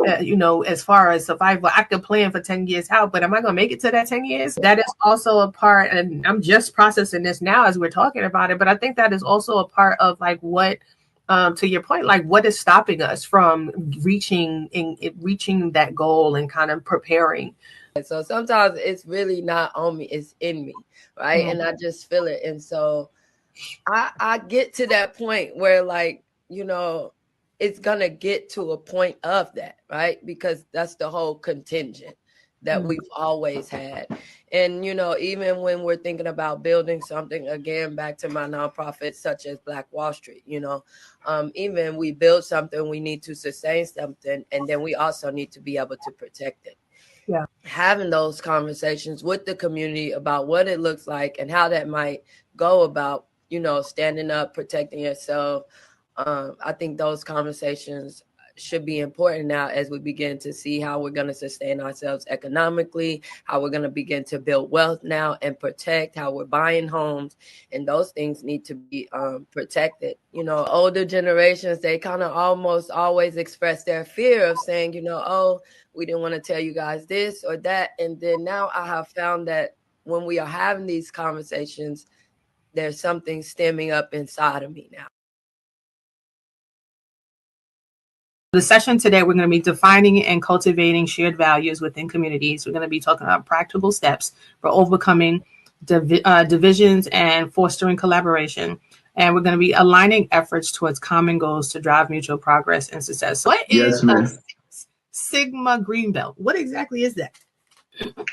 as far as survival, I could plan for 10 years out, but am I going to make it to that 10 years? That is also a part, and I'm just processing this now as we're talking about it, but I think that is also a part of like what, to your point, like what is stopping us from reaching that goal and kind of preparing. So sometimes it's really not on me, it's in me, right? Mm. And I just feel it. And so I get to that point where, like, it's gonna get to a point of that, right? Because that's the whole contingent that we've always had. And even when we're thinking about building something, again, back to my nonprofit such as Black Wall Street, even we build something, we need to sustain something, and then we also need to be able to protect it. Yeah. Having those conversations with the community about what it looks like and how that might go about, standing up, protecting yourself. I think those conversations should be important now as we begin to see how we're going to sustain ourselves economically, how we're going to begin to build wealth now and protect, how we're buying homes, and those things need to be protected. Older generations, they kind of almost always express their fear of saying, oh, we didn't want to tell you guys this or that. And then now I have found that when we are having these conversations, there's something stemming up inside of me now. The session today, we're going to be defining and cultivating shared values within communities. We're going to be talking about practical steps for overcoming divisions and fostering collaboration. And we're going to be aligning efforts towards common goals to drive mutual progress and success. So what is a Six Sigma Green Belt? What exactly is that?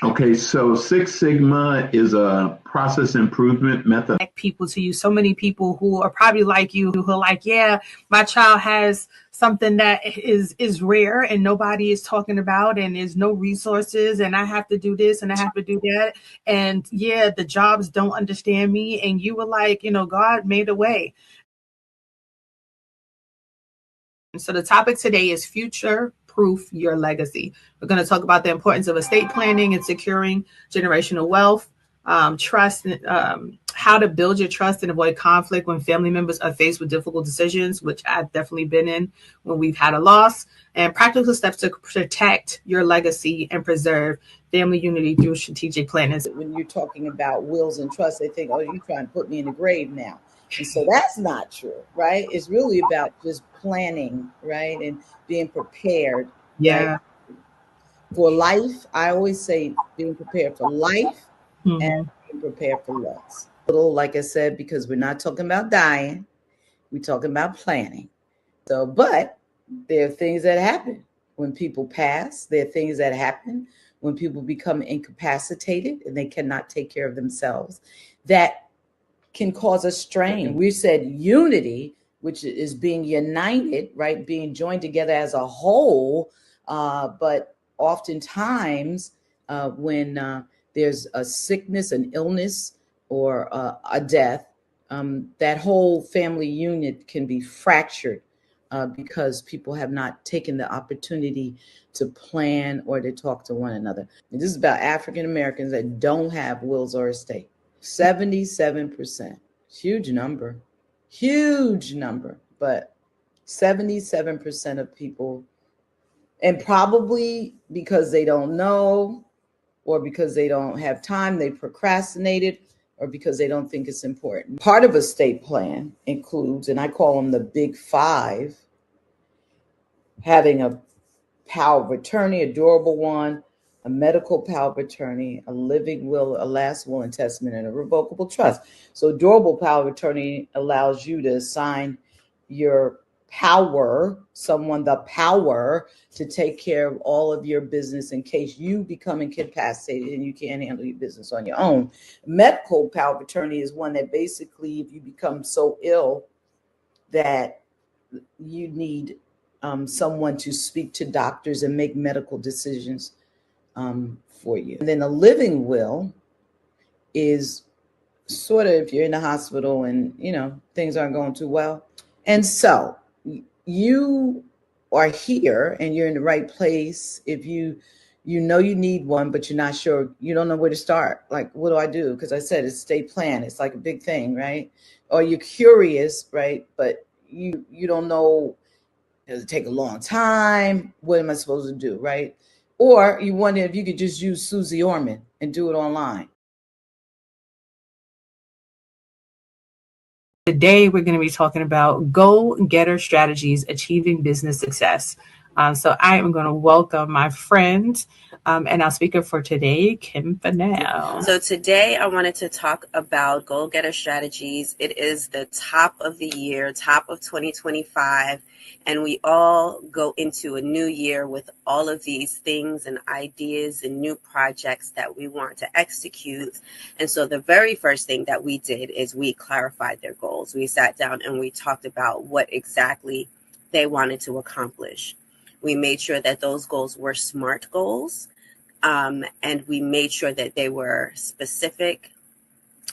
Okay, so Six Sigma is a process improvement method. People to you, so many people who are probably like you, who are like, yeah, my child has something that is rare and nobody is talking about, and there's no resources, and I have to do this and I have to do that, and yeah, the jobs don't understand me, and you were like, God made a way. And so the topic today is future proof your legacy. We're going to talk about the importance of estate planning and securing generational wealth, trust, how to build your trust and avoid conflict when family members are faced with difficult decisions, which I've definitely been in when we've had a loss, and practical steps to protect your legacy and preserve family unity through strategic planning. When you're talking about wills and trusts, they think, oh, you're trying to put me in the grave now. And so that's not true, right? It's really about just planning, right? And being prepared. Yeah. Right? For life, I always say being prepared for life and being prepared for loss. Like I said, because we're not talking about dying, we're talking about planning. So, but there are things that happen when people pass. There are things that happen when people become incapacitated and they cannot take care of themselves that can cause a strain. We said unity, which is being united, right? Being joined together as a whole. But oftentimes when there's a sickness, an illness, or a death, that whole family unit can be fractured because people have not taken the opportunity to plan or to talk to one another. And this is about African Americans that don't have wills or estate. 77%, huge number, but 77% of people, and probably because they don't know, or because they don't have time, they procrastinated, or because they don't think it's important. Part of a estate plan includes, and I call them the big five, having a power of attorney, a durable one, a medical power of attorney, a living will, a last will and testament, and a revocable trust. So durable power of attorney allows you to assign your someone the power to take care of all of your business in case you become incapacitated and you can't handle your business on your own. Medical power of attorney is one that basically, if you become so ill that you need someone to speak to doctors and make medical decisions for you. And then a living will is sort of if you're in the hospital and things aren't going too well. And so you are here and you're in the right place. If you you need one, but you're not sure, you don't know where to start. Like, what do I do? Because I said it's estate plan. It's like a big thing, right? Or you're curious, right? But you don't know Does it take a long time? What am I supposed to do, right? Or you wonder if you could just use Susie Orman and do it online. Today, we're going to be talking about go-getter strategies, achieving business success. So I am going to welcome my friend and our speaker for today, Kim Fennell. So today I wanted to talk about goal-getter strategies. It is the top of the year, top of 2025, and we all go into a new year with all of these things and ideas and new projects that we want to execute. And so the very first thing that we did is we clarified their goals. We sat down and we talked about what exactly they wanted to accomplish. We made sure that those goals were SMART goals. And we made sure that they were specific,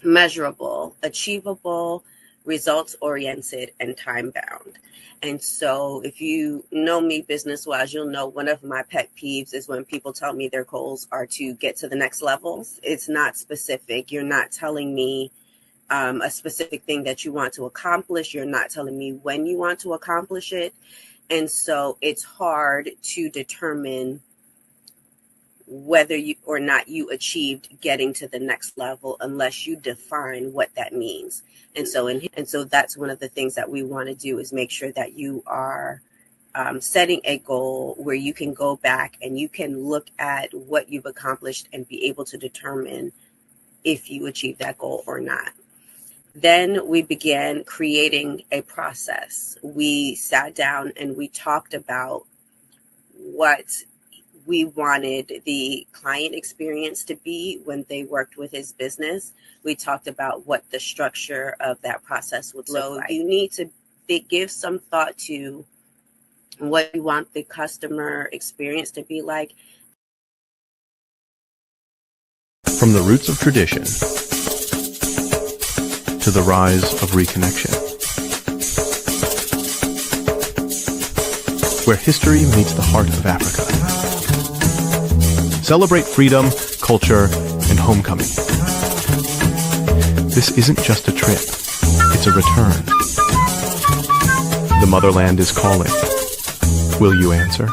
measurable, achievable, results-oriented, and time-bound. And so if you know me business-wise, you'll know one of my pet peeves is when people tell me their goals are to get to the next level. It's not specific. You're not telling me a specific thing that you want to accomplish. You're not telling me when you want to accomplish it. And so it's hard to determine whether you or not you achieved getting to the next level unless you define what that means. And so that's one of the things that we want to do is make sure that you are setting a goal where you can go back and you can look at what you've accomplished and be able to determine if you achieve that goal or not. Then we began creating a process. We sat down and we talked about what we wanted the client experience to be when they worked with his business. We talked about what the structure of that process would look like. You need to give some thought to what you want the customer experience to be like. From the roots of tradition to the rise of reconnection, where history meets the heart of Africa. Celebrate freedom, culture, and homecoming. This isn't just a trip, it's a return. The motherland is calling. Will you answer?